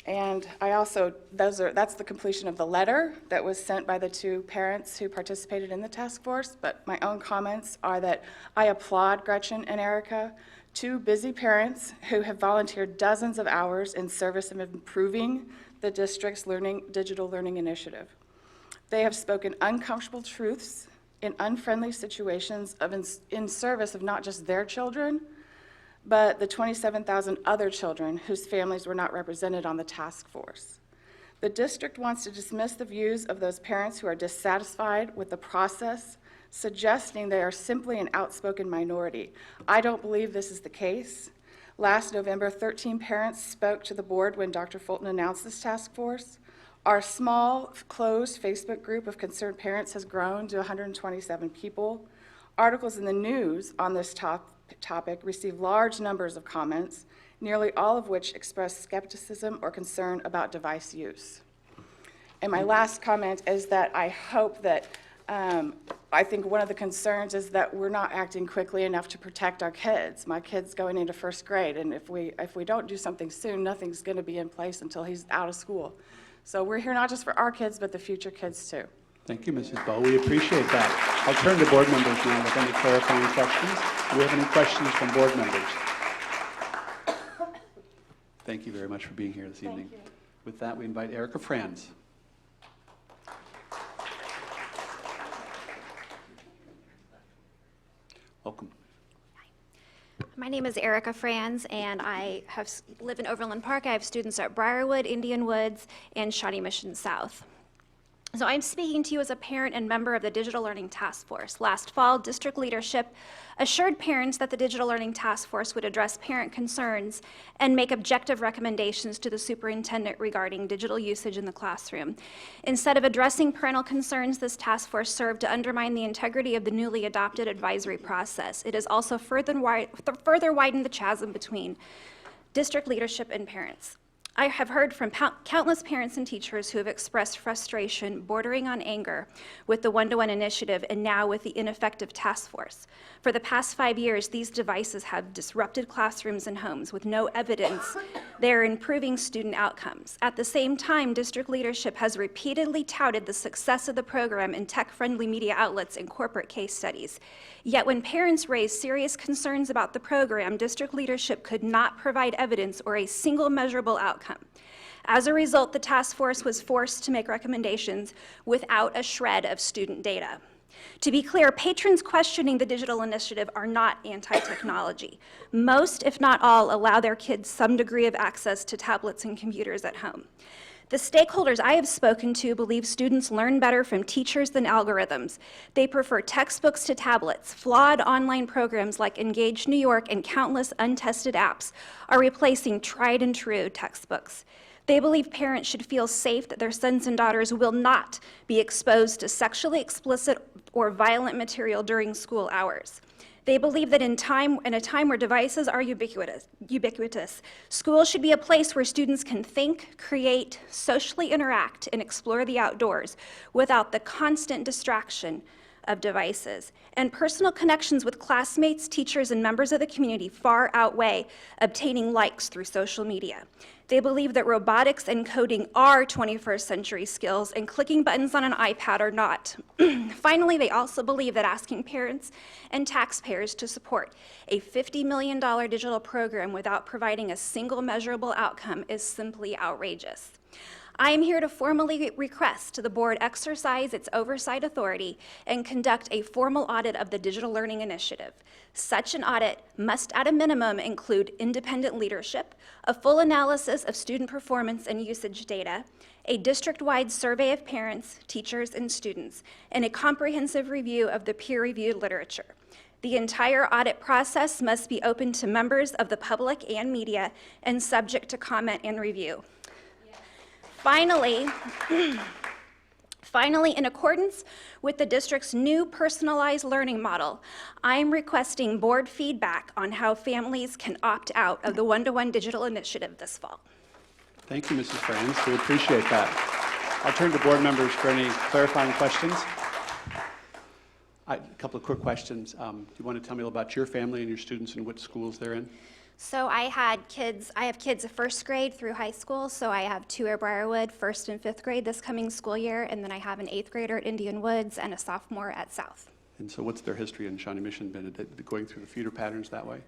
And I also, that's the completion of the letter that was sent by the 2 parents who participated in the task force, but my own comments are that I applaud Gretchen and Erica, 2 busy parents who have volunteered dozens of hours in service of improving the district's digital learning initiative. They have spoken uncomfortable truths in unfriendly situations in service of not just their children, but the 27,000 other children whose families were not represented on the task force. The district wants to dismiss the views of those parents who are dissatisfied with the process, suggesting they are simply an outspoken minority. I don't believe this is the case. Last November, 13 parents spoke to the board when Dr. Fulton announced this task force. Our small, closed Facebook group of concerned parents has grown to 127 people. Articles in the news on this topic received large numbers of comments, nearly all of which expressed skepticism or concern about device use. And my last comment is that I hope that, I think one of the concerns is that we're not acting quickly enough to protect our kids. My kid's going into first grade, and if we don't do something soon, nothing's going to be in place until he's out of school. So we're here not just for our kids, but the future kids too. Thank you, Mrs. Bowe. We appreciate that. I'll turn to board members now with any clarifying questions. Do we have any questions from board members? Thank you very much for being here this evening. With that, we invite Erica Franz. Welcome. My name is Erica Franz, and I live in Overland Park. I have students at Briarwood, Indian Woods, and Shawnee Mission South. So I'm speaking to you as a parent and member of the Digital Learning Task Force. Last fall, district leadership assured parents that the Digital Learning Task Force would address parent concerns and make objective recommendations to the superintendent regarding digital usage in the classroom. Instead of addressing parental concerns, this task force served to undermine the integrity of the newly adopted advisory process. It has also further widened the chasm between district leadership and parents. I have heard from countless parents and teachers who have expressed frustration bordering on anger with the one-to-one initiative and now with the ineffective task force. For the past 5 years, these devices have disrupted classrooms and homes with no evidence they're improving student outcomes. At the same time, district leadership has repeatedly touted the success of the program in tech-friendly media outlets and corporate case studies. Yet when parents raised serious concerns about the program, district leadership could not provide evidence or a single measurable outcome. As a result, the task force was forced to make recommendations without a shred of student data. To be clear, patrons questioning the digital initiative are not anti-technology. Most, if not all, allow their kids some degree of access to tablets and computers at home. The stakeholders I have spoken to believe students learn better from teachers than algorithms. They prefer textbooks to tablets. Flawed online programs like Engage New York and countless untested apps are replacing tried and true textbooks. They believe parents should feel safe that their sons and daughters will not be exposed to sexually explicit or violent material during school hours. They believe that in a time where devices are ubiquitous, schools should be a place where students can think, create, socially interact, and explore the outdoors without the constant distraction of devices. And personal connections with classmates, teachers, and members of the community far outweigh obtaining likes through social media. They believe that robotics and coding are 21st century skills and clicking buttons on an iPad are not. Finally, they also believe that asking parents and taxpayers to support a $50 million digital program without providing a single measurable outcome is simply outrageous. I am here to formally request the board exercise its oversight authority and conduct a formal audit of the Digital Learning Initiative. Such an audit must at a minimum include independent leadership, a full analysis of student performance and usage data, a district-wide survey of parents, teachers, and students, and a comprehensive review of the peer-reviewed literature. The entire audit process must be open to members of the public and media and subject to comment and review. Finally, in accordance with the district's new personalized learning model, I am requesting board feedback on how families can opt out of the one-to-one digital initiative this fall. Thank you, Mrs. Franz. We appreciate that. I'll turn to board members for any clarifying questions. A couple of quick questions. Do you want to tell me a little about your family and your students and what schools they're in? So I have kids of first grade through high school, so I have 2 at Briarwood, 1st and 5th grade this coming school year, and then I have an 8th grader at Indian Woods and a sophomore at South. And so what's their history in Shawnee Mission been? Going through the feeder patterns that way?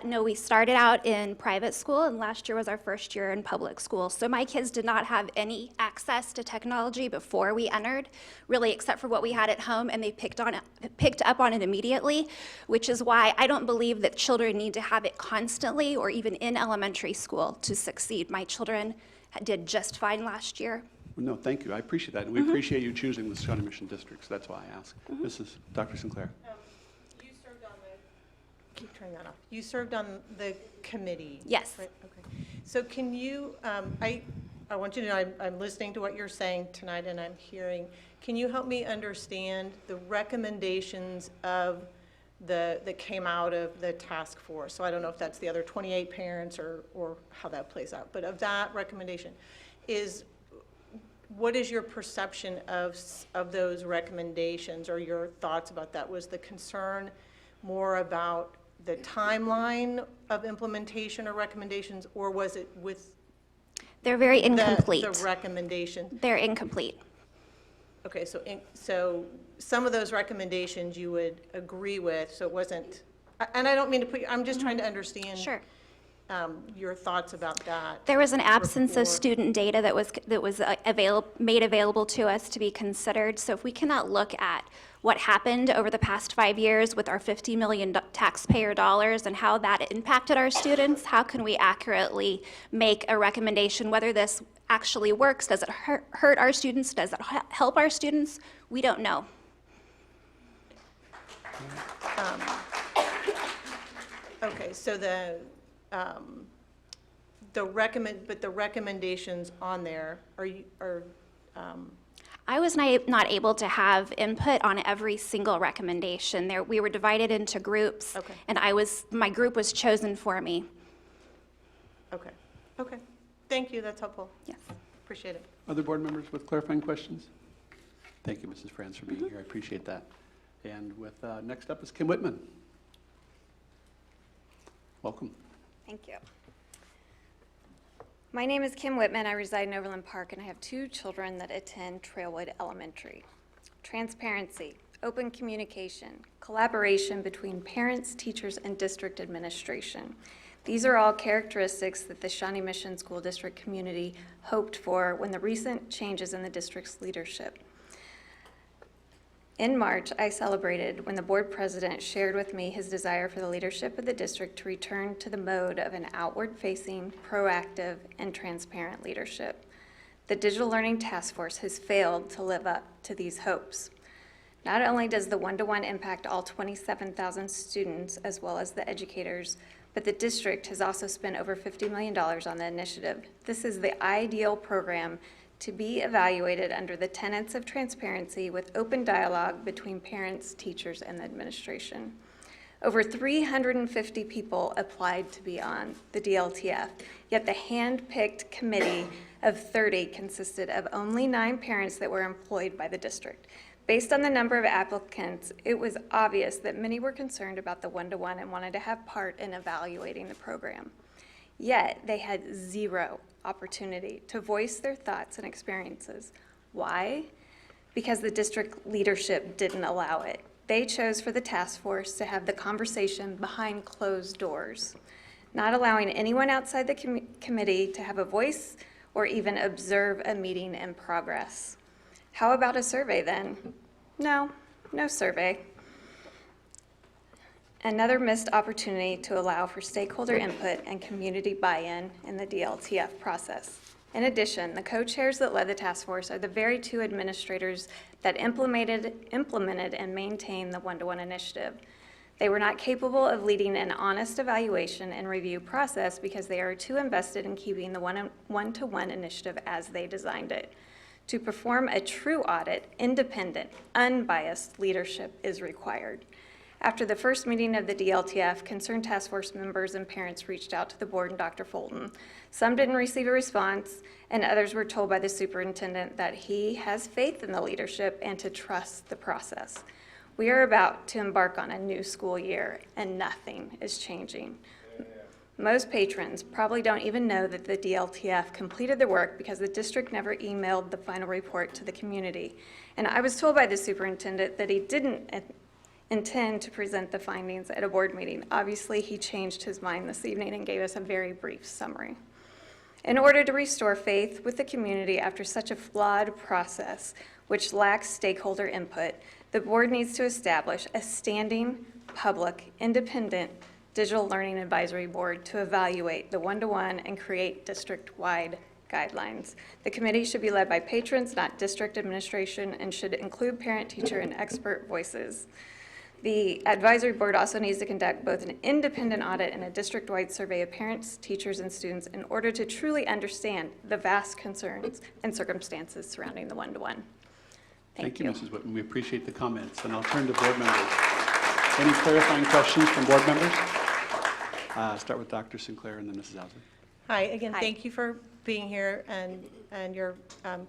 No, we started out in private school, and last year was our first year in public school. So my kids did not have any access to technology before we entered, really, except for what we had at home, and they picked up on it immediately, which is why I don't believe that children need to have it constantly or even in elementary school to succeed. My children did just fine last year. No, thank you. I appreciate that. And we appreciate you choosing the Shawnee Mission districts. That's why I ask. Dr. Sinclair. keep turning that off. You served on the committee. Yes. Right, okay. So can you, I want you to know I'm listening to what you're saying tonight and I'm hearing. Can you help me understand the recommendations of that came out of the task force? So I don't know if that's the other 28 parents or how that plays out, but of that recommendation what is your perception of those recommendations or your thoughts about that? Was the concern more about the timeline of implementation or recommendations, or was it with They're very incomplete. the recommendation? They're incomplete. Okay, so some of those recommendations you would agree with, so it wasn't, and I don't mean to put, I'm just trying to understand. Sure. Your thoughts about that. There was an absence of report. student data that was made available to us to be considered. So if we cannot look at what happened over the past 5 years with our $50 million taxpayer dollars and how that impacted our students, how can we accurately make a recommendation whether this actually works? Does it hurt our students? Does it help our students? We don't know. Okay, so the recommendations on there, I was not able to have input on every single recommendation. We were divided into groups, Okay. and my group was chosen for me. okay, thank you, that's helpful. Yes. Appreciate it. Other board members with clarifying questions? Thank you, Mrs. Franz, for being here. I appreciate that. And with next up is Kim Whitman. Welcome. Thank you. My name is Kim Whitman. I reside in Overland Park, and I have 2 children that attend Trailwood Elementary. Transparency, open communication, collaboration between parents, teachers, and district administration. These are all characteristics that the Shawnee Mission School District community hoped for when the recent changes in the district's leadership. In March, I celebrated when the board president shared with me his desire for the leadership of the district to return to the mode of an outward-facing, proactive, and transparent leadership. The Digital Learning Task Force has failed to live up to these hopes. Not only does the one-to-one impact all 27,000 students as well as the educators, but the district has also spent over $50 million on the initiative. This is the ideal program to be evaluated under the tenets of transparency with open dialogue between parents, teachers, and the administration. Over 350 people applied to be on the DLTF, yet the hand-picked committee of 30 consisted of only 9 parents that were employed by the district. Based on the number of applicants, it was obvious that many were concerned about the one-to-one and wanted to have part in evaluating the program. Yet they had 0 opportunity to voice their thoughts and experiences. Why? Because the district leadership didn't allow it. They chose for the task force to have the conversation behind closed doors, not allowing anyone outside the committee to have a voice or even observe a meeting in progress. How about a survey then? No survey. Another missed opportunity to allow for stakeholder input and community buy-in in the DLTF process. In addition, the co-chairs that led the task force are the very 2 administrators that implemented and maintained the one-to-one initiative. They were not capable of leading an honest evaluation and review process because they are too invested in keeping the one-to-one initiative as they designed it. To perform a true audit, independent, unbiased leadership is required. After the first meeting of the DLTF, concerned task force members and parents reached out to the board and Dr. Fulton. Some didn't receive a response, and others were told by the superintendent that he has faith in the leadership and to trust the process. We are about to embark on a new school year, and nothing is changing. Most patrons probably don't even know that the DLTF completed their work because the district never emailed the final report to the community. And I was told by the superintendent that he didn't intend to present the findings at a board meeting. Obviously, he changed his mind this evening and gave us a very brief summary. In order to restore faith with the community after such a flawed process, which lacks stakeholder input, the board needs to establish a standing, public, independent digital learning advisory board to evaluate the one-to-one and create district-wide guidelines. The committee should be led by patrons, not district administration, and should include parent, teacher, and expert voices. The advisory board also needs to conduct both an independent audit and a district-wide survey of parents, teachers, and students in order to truly understand the vast concerns and circumstances surrounding the one-to-one. Thank you, Mrs. Whitman. We appreciate the comments, and I'll turn to board members. Any clarifying questions from board members? Start with Dr. Sinclair and then Mrs. Owsley. Hi, again, thank you for being here and your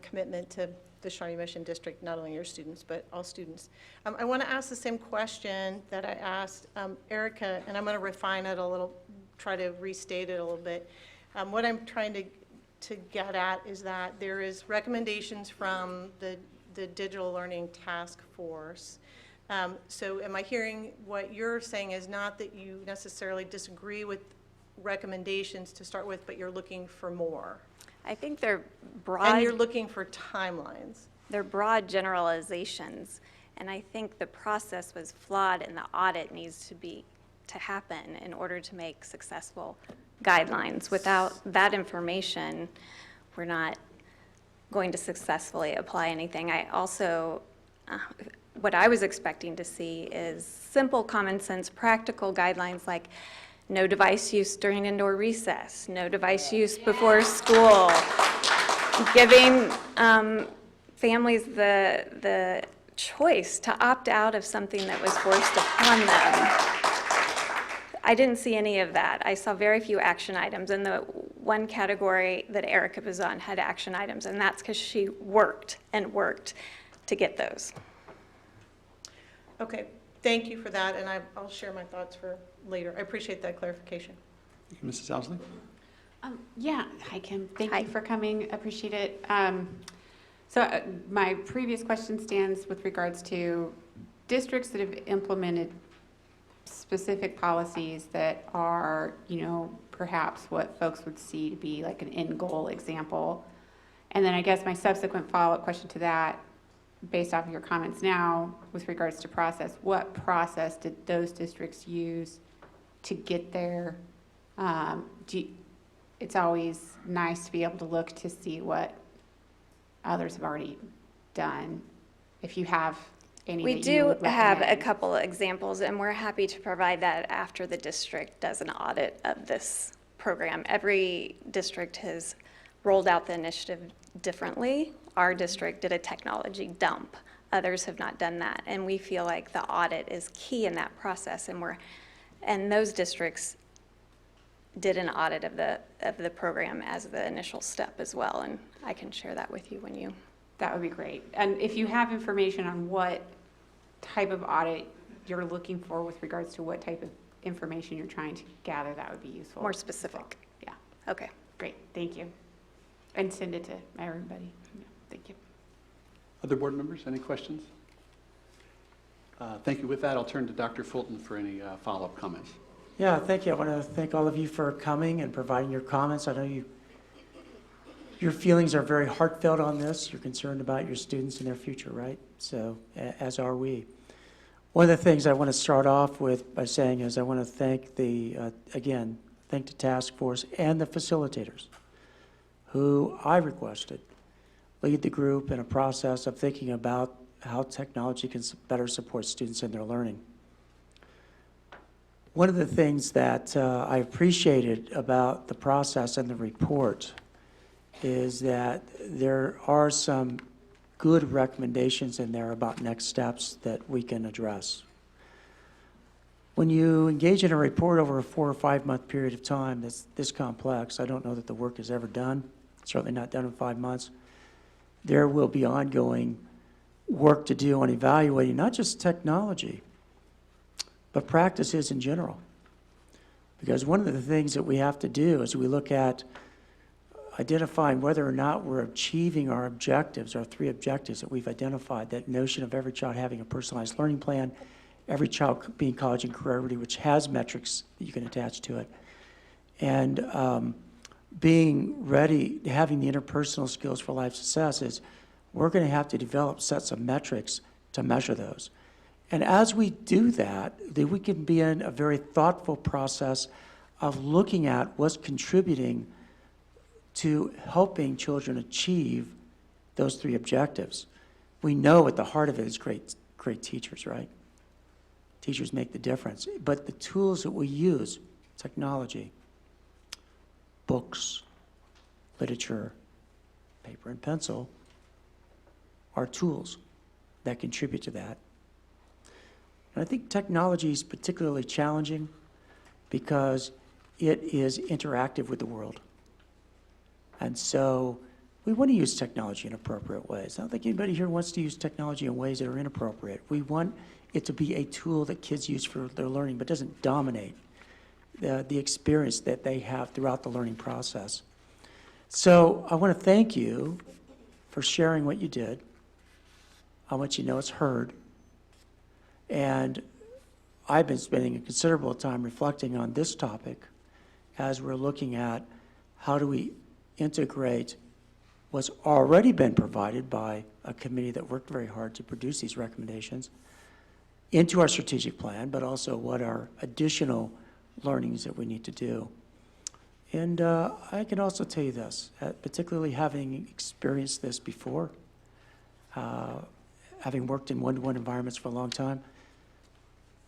commitment to the Shawnee Mission District, not only your students, but all students. I want to ask the same question that I asked Erica, and I'm going to refine it a little, try to restate it a little bit. What I'm trying to get at is that there is recommendations from the Digital Learning Task Force. So am I hearing what you're saying is not that you necessarily disagree with recommendations to start with, but you're looking for more? I think they're broad. And you're looking for timelines. They're broad generalizations, and I think the process was flawed and the audit needs to happen in order to make successful guidelines. Without that information, we're not going to successfully apply anything. I also, what I was expecting to see is simple, common sense, practical guidelines like no device use during indoor recess, no device use before school, giving families the choice to opt out of something that was forced upon them. I didn't see any of that. I saw very few action items, and the one category that Erica was on had action items, and that's because she worked and worked to get those. Okay, thank you for that, and I'll share my thoughts for later. I appreciate that clarification. Thank you, Mrs. Owsley. Yeah, hi Kim, thank you for coming, appreciate it. So my previous question stands with regards to districts that have implemented specific policies that are, perhaps what folks would see to be like an end goal example. And then I guess my subsequent follow-up question to that, based off of your comments now with regards to process, what process did those districts use to get there? It's always nice to be able to look to see what others have already done. If you have any We that you would do have a recommend. couple of examples, and we're happy to provide that after the district does an audit of this program. Every district has rolled out the initiative differently. Our district did a technology dump. Others have not done that, and we feel like the audit is key in that process, and those districts did an audit of the program as the initial step as well, and I can share that with you when you. That would be great. And if you have information on what type of audit you're looking for with regards to what type of information you're trying to gather, that would be useful. More specific. Yeah. Okay. Great, thank you. And send it to everybody. Yeah, thank you. Other board members, any questions? Thank you. With that, I'll turn to Dr. Fulton for any follow-up comments. Yeah, thank you. I want to thank all of you for coming and providing your comments. I know your feelings are very heartfelt on this. You're concerned about your students and their future, right? So, as are we. One of the things I want to start off with by saying is I want to thank thank the task force and the facilitators who I requested lead the group in a process of thinking about how technology can better support students in their learning. One of the things that I appreciated about the process and the report is that there are some good recommendations in there about next steps that we can address. When you engage in a report over a 4 or 5 month period of time that's this complex, I don't know that the work is ever done, certainly not done in 5 months. There will be ongoing work to do on evaluating not just technology, but practices in general. Because one of the things that we have to do is we look at identifying whether or not we're achieving our objectives, our 3 objectives that we've identified, that notion of every child having a personalized learning plan, every child being college and career ready, which has metrics that you can attach to it, and being ready, having the interpersonal skills for life success is we're going to have to develop sets of metrics to measure those. And as we do that, then we can be in a very thoughtful process of looking at what's contributing to helping children achieve those 3 objectives. We know at the heart of it is great teachers, right? teachers make the difference. But the tools that we use, technology, books, literature, paper and pencil, are tools that contribute to that. And I think technology is particularly challenging because it is interactive with the world. And so we want to use technology in appropriate ways. I don't think anybody here wants to use technology in ways that are inappropriate. We want it to be a tool that kids use for their learning, but doesn't dominate the experience that they have throughout the learning process. So I want to thank you for sharing what you did. I want you to know it's heard. And I've been spending a considerable time reflecting on this topic as we're looking at how do we integrate what's already been provided by a committee that worked very hard to produce these recommendations into our strategic plan, but also what are additional learnings that we need to do. And I can also tell you this, particularly having experienced this before, having worked in one-to-one environments for a long time,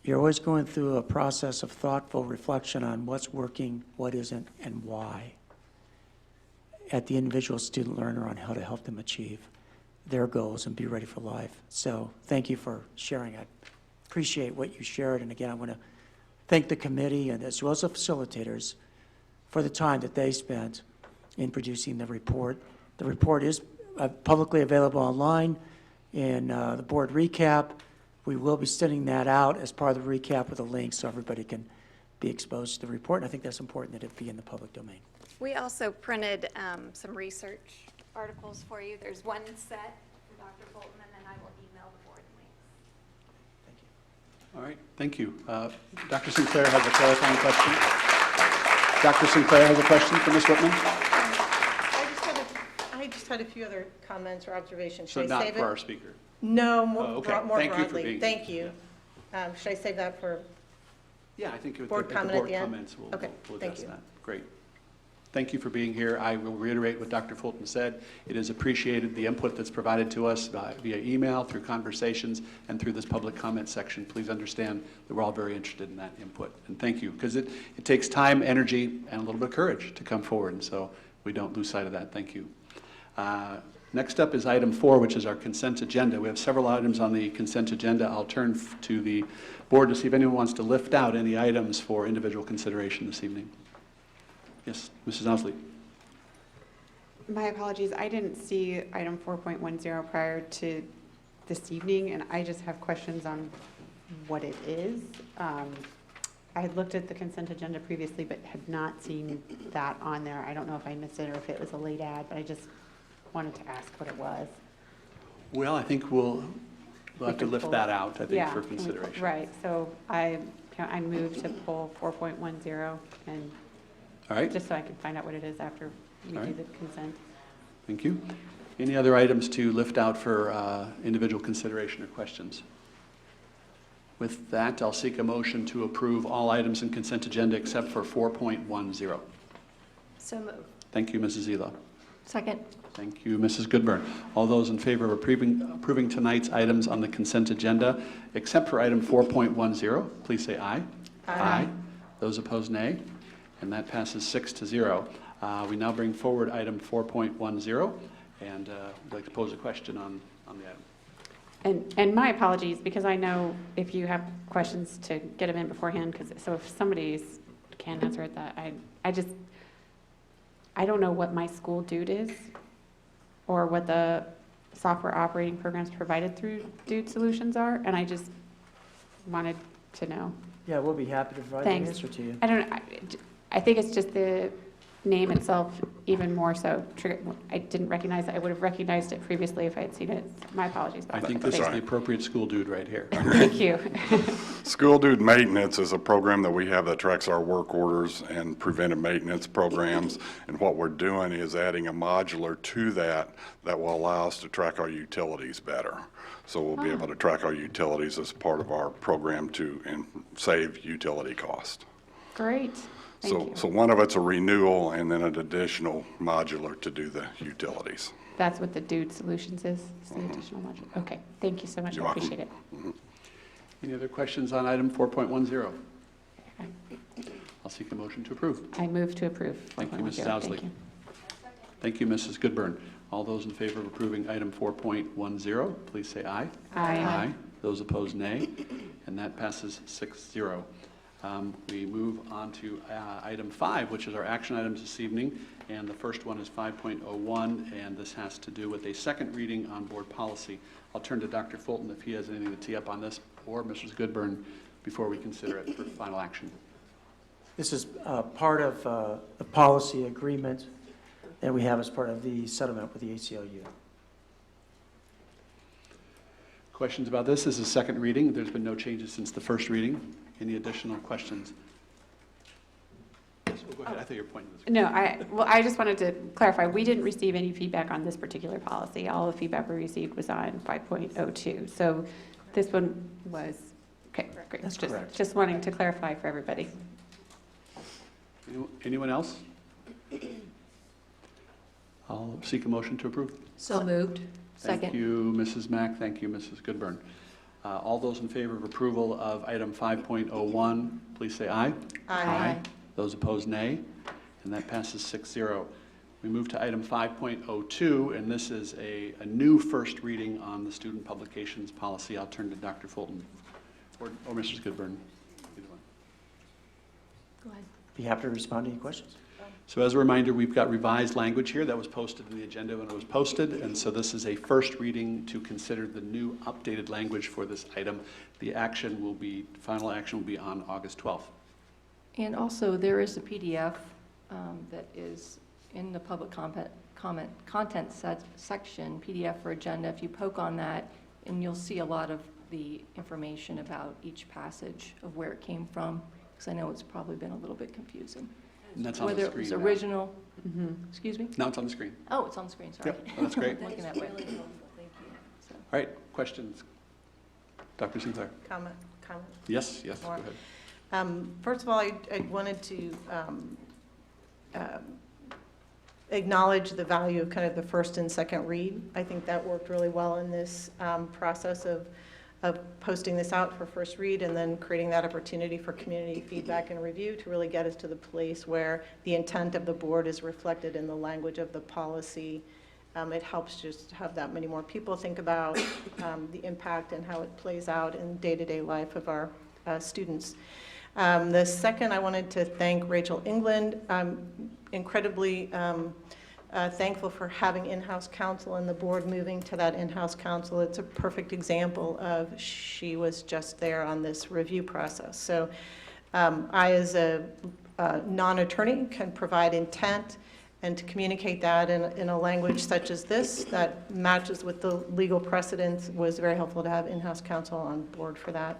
you're always going through a process of thoughtful reflection on what's working, what isn't, and why, at the individual student learner on how to help them achieve their goals and be ready for life. So thank you for sharing. I appreciate what you shared. And again, I want to thank the committee and as well as the facilitators for the time that they spent in producing the report. The report is publicly available online in the board recap. We will be sending that out as part of the recap with a link so everybody can be exposed to the report. And I think that's important that it be in the public domain. We also printed some research articles for you. There's one set for Dr. Fulton, and then I will email the board links. Thank you. All right, thank you. Dr. Sinclair has a clarifying question. Dr. Sinclair has a question for Ms. Whitman. I just had a few other comments or observations. So Should I not save for it? our speaker. No, more, Oh, okay. more Thank you for broadly. being Thank here. you. Should I save that for? Yeah, I think Board comment at the end? comments, we'll Okay, we'll thank address you. that. Great. Thank you for being here. I will reiterate what Dr. Fulton said. It is appreciated, the input that's provided to us via email, through conversations, and through this public comment section. Please understand that we're all very interested in that input. And thank you, because it takes time, energy, and a little bit of courage to come forward, and so we don't lose sight of that. Thank you. Next up is item 4, which is our consent agenda. We have several items on the consent agenda. I'll turn to the board to see if anyone wants to lift out any items for individual consideration this evening. Yes, Mrs. Osley. My apologies, I didn't see item 4.10 prior to this evening, and I just have questions on what it is. I had looked at the consent agenda previously, but had not seen that on there. I don't know if I missed it or if it was a late ad, but I just wanted to ask what it was. Well, I think we'll have to lift that out, I think, Yeah, for consideration. Right, so I moved to pull 4.10 and All right, just so I can find out what it is after we All do right. the consent. thank you. Any other items to lift out for individual consideration or questions? With that, I'll seek a motion to approve all items in consent agenda except for 4.10. So moved. Thank you, Mrs. Zila. Second. Thank you, Mrs. Goodburn. All those in favor of approving tonight's items on the consent agenda, except for item 4.10, please say aye. Aye. Those opposed, nay. And that passes 6-0. We now bring forward item 4.10, and I'd like to pose a question on the item. And my apologies, because I know if you have questions to get them in beforehand, so if somebody's can answer it, that I don't know what my school dude is, or what the software operating programs provided through Dude Solutions are, and I just wanted to know. Yeah, we'll be happy to provide Thanks. the answer to you. I think it's just the name itself even more so. I didn't recognize it. I would have recognized it previously if I had seen it. My apologies. I think this is the appropriate school dude right here. Thank you. School Dude Maintenance is a program that we have that tracks our work orders and preventive maintenance programs. And what we're doing is adding a modular to that will allow us to track our utilities better. So we'll be able to track our utilities as part of our program to save utility cost. Great. So one of it's a renewal and then an additional modular to do the utilities. That's what the Dude Solutions is, the additional module. Okay, thank you so much. You're I welcome. appreciate it. Any other questions on item 4.10? I'll seek a motion to approve. I move to approve. Thank you, Mrs. 4.10. Owsley. Thank you. Thank you, Mrs. Goodburn. All those in favor of approving item 4.10, please say aye. Aye. Those opposed, nay. And that passes 6-0. We move on to item 5, which is our action items this evening. And the first one is 5.01, and this has to do with a second reading on board policy. I'll turn to Dr. Fulton if he has anything to tee up on this, or Mrs. Goodburn, before we consider it for final action. This is part of the policy agreement that we have as part of the settlement with the ACLU. Questions about this? This is second reading. There's been no changes since the first reading. Any additional questions? Yes, well, go ahead. I thought you were pointing this way. No, I just wanted to clarify, we didn't receive any feedback on this particular policy. All the feedback we received was on 5.02. So this one was, okay, great. That's correct. Just wanting to clarify for everybody. Anyone else? I'll seek a motion to approve. So moved. Second. Thank you, Mrs. Mack. Thank you, Mrs. Goodburn. All those in favor of approval of item 5.01, please say aye. Aye. Those opposed, nay. And that passes 6-0. We move to item 5.02, and this is a new first reading on the student publications policy. I'll turn to Dr. Fulton or Mrs. Goodburn. Either one. Go ahead. Be happy to respond to any questions. So as a reminder, we've got revised language here that was posted in the agenda when it was posted, and so this is a first reading to consider the new updated language for this item. The action will be, final action will be on August 12th. And also, there is a PDF that is in the public content section, PDF for agenda. If you poke on that, and you'll see a lot of the information about each passage of where it came from, because I know it's probably been a little bit confusing. And that's on Whether the screen it was now. original, excuse me? Now it's on the screen. Oh, it's on the screen, sorry. Yep, that's great. I'm looking that way. Really helpful, thank you. So. All right, questions? Dr. Sinclair? Comment? Yes, go More. ahead. First of all, I wanted to acknowledge the value of kind of the first and second read. I think that worked really well in this process of posting this out for first read and then creating that opportunity for community feedback and review to really get us to the place where the intent of the board is reflected in the language of the policy. It helps just have that many more people think about the impact and how it plays out in day-to-day life of our students. The second, I wanted to thank Rachel England. I'm incredibly thankful for having in-house counsel and the board moving to that in-house counsel. It's a perfect example of she was just there on this review process. So I, as a non-attorney, can provide intent and to communicate that in a language such as this that matches with the legal precedents was very helpful to have in-house counsel on board for that.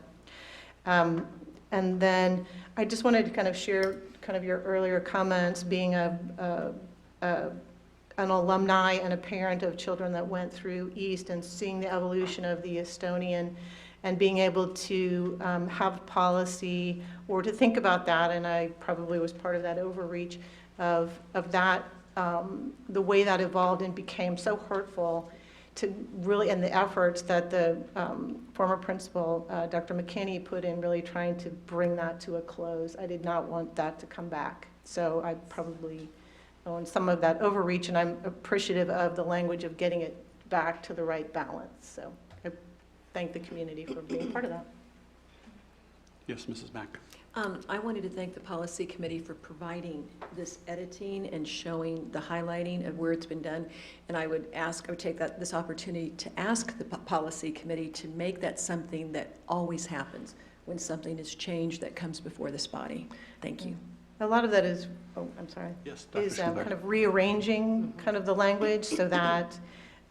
And then I just wanted to kind of share kind of your earlier comments, being an alumni and a parent of children that went through East and seeing the evolution of the Estonian and being able to have policy or to think about that, and I probably was part of that overreach of that, the way that evolved and became so hurtful to really, and the efforts that the former principal, Dr. McKinney, put in really trying to bring that to a close. I did not want that to come back. So I probably own some of that overreach, and I'm appreciative of the language of getting it back to the right balance. So I thank the community for being part of that. Yes, Mrs. Mack. I wanted to thank the policy committee for providing this editing and showing the highlighting of where it's been done. And I would take this opportunity to ask the policy committee to make that something that always happens when something is changed that comes before this body. Thank you. A lot of that is, oh, I'm sorry. Yes, Dr. Is Schindler. kind of rearranging kind of the language so that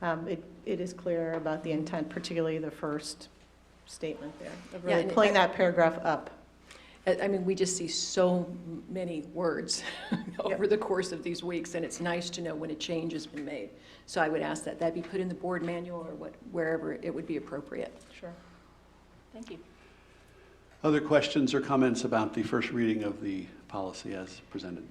it is clear about the intent, particularly the first statement there, of really pulling that paragraph up. I mean, we just see so many words over the course of these weeks, and it's nice to know when a change has been made. So I would ask that that be put in the board manual or wherever it would be appropriate. Sure. Thank you. Other questions or comments about the first reading of the policy as presented?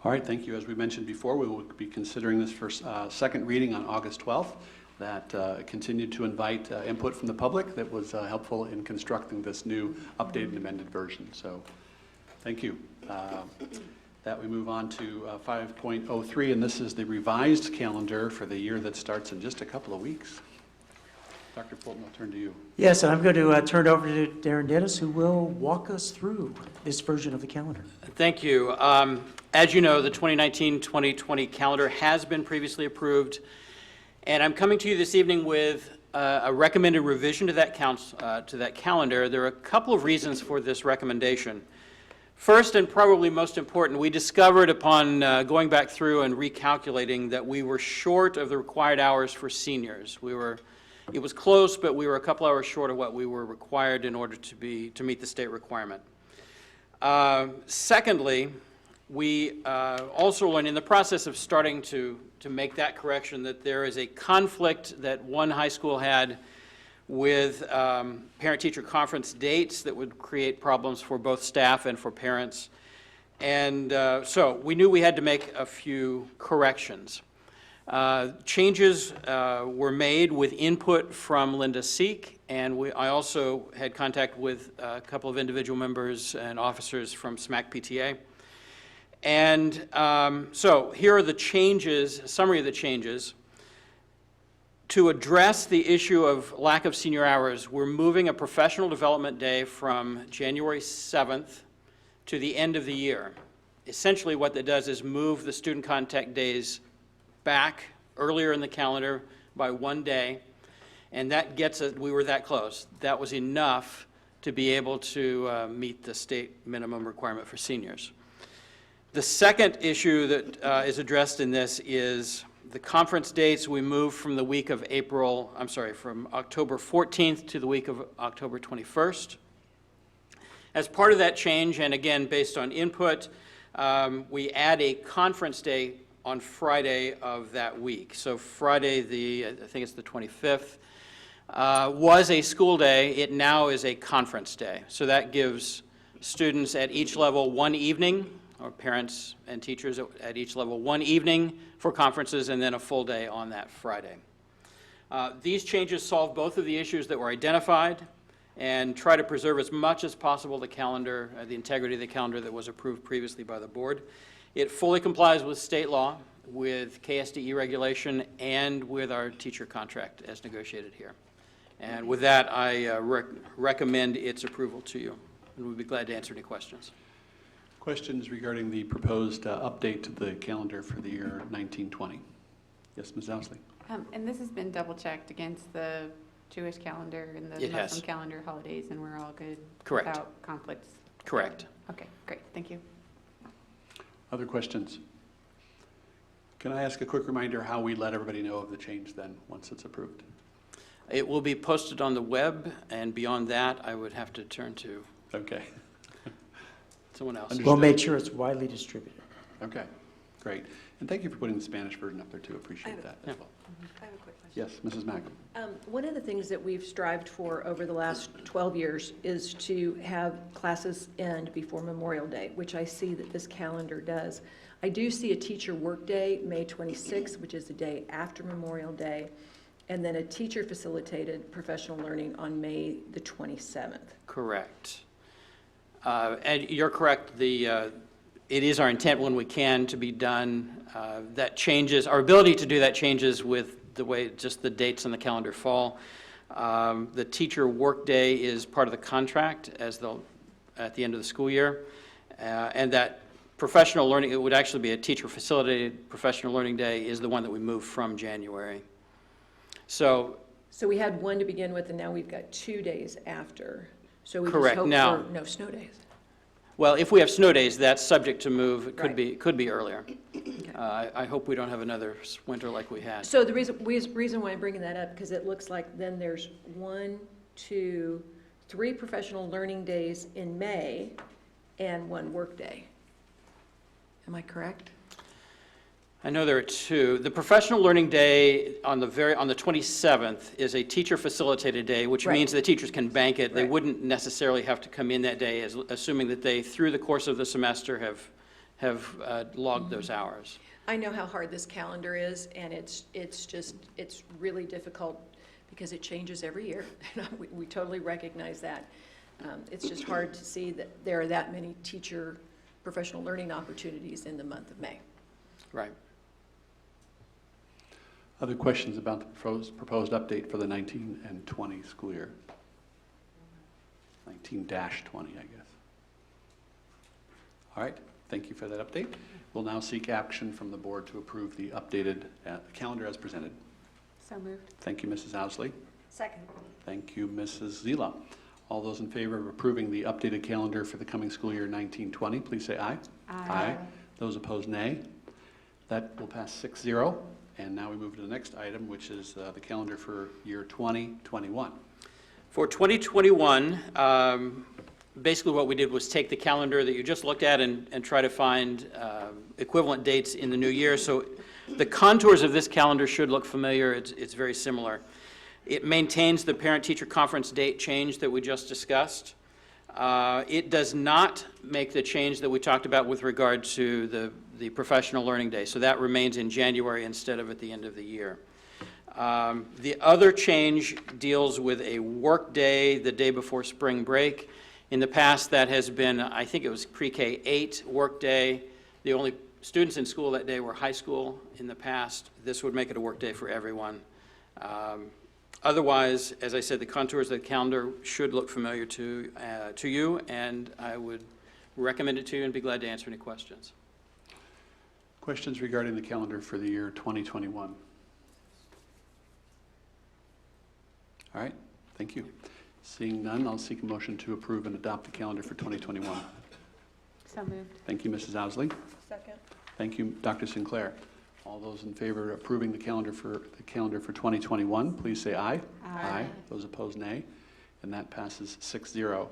All right, thank you. As we mentioned before, we will be considering this for second reading on August 12th. that continued to invite input from the public that was helpful in constructing this new updated and amended version. So thank you. That we move on to 5.03, and this is the revised calendar for the year that starts in just a couple of weeks. Dr. Fulton, I'll turn to you. Yes, and I'm going to turn it over to Darren Dennis, who will walk us through this version of the calendar. Thank you. As you know, the 2019-2020 calendar has been previously approved, and I'm coming to you this evening with a recommended revision to that calendar. There are a couple of reasons for this recommendation. First, and probably most important, we discovered upon going back through and recalculating that we were short of the required hours for seniors. It was close, but we were a couple hours short of what we were required in order to meet the state requirement. Secondly, we also learned in the process of starting to make that correction that there is a conflict that one high school had with parent-teacher conference dates that would create problems for both staff and for parents. And so we knew we had to make a few corrections. Changes were made with input from Linda Seek, and I also had contact with a couple of individual members and officers from SMAC PTA. And so here are the changes, a summary of the changes. To address the issue of lack of senior hours, we're moving a professional development day from January 7th to the end of the year. Essentially what that does is move the student contact days back earlier in the calendar by one day, and that gets us, we were that close. That was enough to be able to meet the state minimum requirement for seniors. The second issue that is addressed in this is the conference dates. We moved from the week of from October 14th to the week of October 21st. As part of that change, and again based on input, we add a conference day on Friday of that week. So Friday, I think it's the 25th, was a school day. It now is a conference day. So that gives students at each level one evening, or parents and teachers at each level one evening for conferences, and then a full day on that Friday. These changes solve both of the issues that were identified and try to preserve as much as possible the calendar, the integrity of the calendar that was approved previously by the board. It fully complies with state law, with KSDE regulation, and with our teacher contract as negotiated here. And with that, I recommend its approval to you, and we'd be glad to answer any questions. Questions regarding the proposed update to the calendar for the year 1920? Yes, Ms. Owsley. And this has been double-checked against the Jewish calendar and the Muslim calendar holidays, and we're all good? Correct. Without conflicts? Correct. Okay, great. Thank you. Other questions? Can I ask a quick reminder how we let everybody know of the change then, once it's approved? It will be posted on the web, and beyond that, I would have to turn to someone else. We'll make sure it's widely distributed. Okay, great. And thank you for putting the Spanish version up there too. Appreciate that as well. I have a quick question. Yes, Mrs. Mack. One of the things that we've strived for over the last 12 years is to have classes end before Memorial Day, which I see that this calendar does. I do see a teacher work day, May 26th, which is the day after Memorial Day, and then a teacher-facilitated professional learning on May the 27th. Correct. And you're correct. It is our intent when we can to be done. That changes, our ability to do that changes with the way just the dates on the calendar fall. The teacher work day is part of the contract at the end of the school year. And that professional learning, it would actually be a teacher-facilitated professional learning day, is the one that we moved from January. So we had one to begin with, and now we've got 2 days after. So we correct. just hope Now, for no snow days. Well, if we have snow days, that's subject to move. It could be earlier. Okay. I hope we don't have another winter like we had. So the reason why I'm bringing that up, because it looks like then there's 1, 2, 3 professional learning days in May and 1 work day. Am I correct? I know there are 2. The professional learning day on the 27th is a teacher facilitated day, which means the teachers can bank it. They wouldn't necessarily have to come in that day, assuming that they, through the course of the semester, have logged those hours. I know how hard this calendar is, and it's really difficult because it changes every year. We totally recognize that. It's just hard to see that there are that many teacher professional learning opportunities in the month of May. Right. Other questions about the proposed update for the 19 and 20 school year? 19-20, I guess. All right, thank you for that update. We'll now seek action from the board to approve the updated calendar as presented. So moved. Thank you, Mrs. Owsley. Second. Thank you, Mrs. Zila. All those in favor of approving the updated calendar for the coming school year 19-20, please say aye. Aye. Those opposed, nay. That will pass 6-0. And now we move to the next item, which is the calendar for year 2021. For 2021, basically what we did was take the calendar that you just looked at and try to find equivalent dates in the new year. So the contours of this calendar should look familiar. It's very similar. It maintains the parent-teacher conference date change that we just discussed. It does not make the change that we talked about with regard to the professional learning day. So that remains in January instead of at the end of the year. The other change deals with a work day the day before spring break. In the past, that has been, I think it was pre-K 8 work day. The only students in school that day were high school in the past. This would make it a work day for everyone. Otherwise, as I said, the contours of the calendar should look familiar to you, and I would recommend it to you and be glad to answer any questions. Questions regarding the calendar for the year 2021? All right, thank you. Seeing none, I'll seek a motion to approve and adopt the calendar for 2021. So moved. Thank you, Mrs. Owsley. Second. Thank you, Dr. Sinclair. All those in favor of approving the calendar for 2021, please say aye. Aye. Those opposed, nay. And that passes 6-0.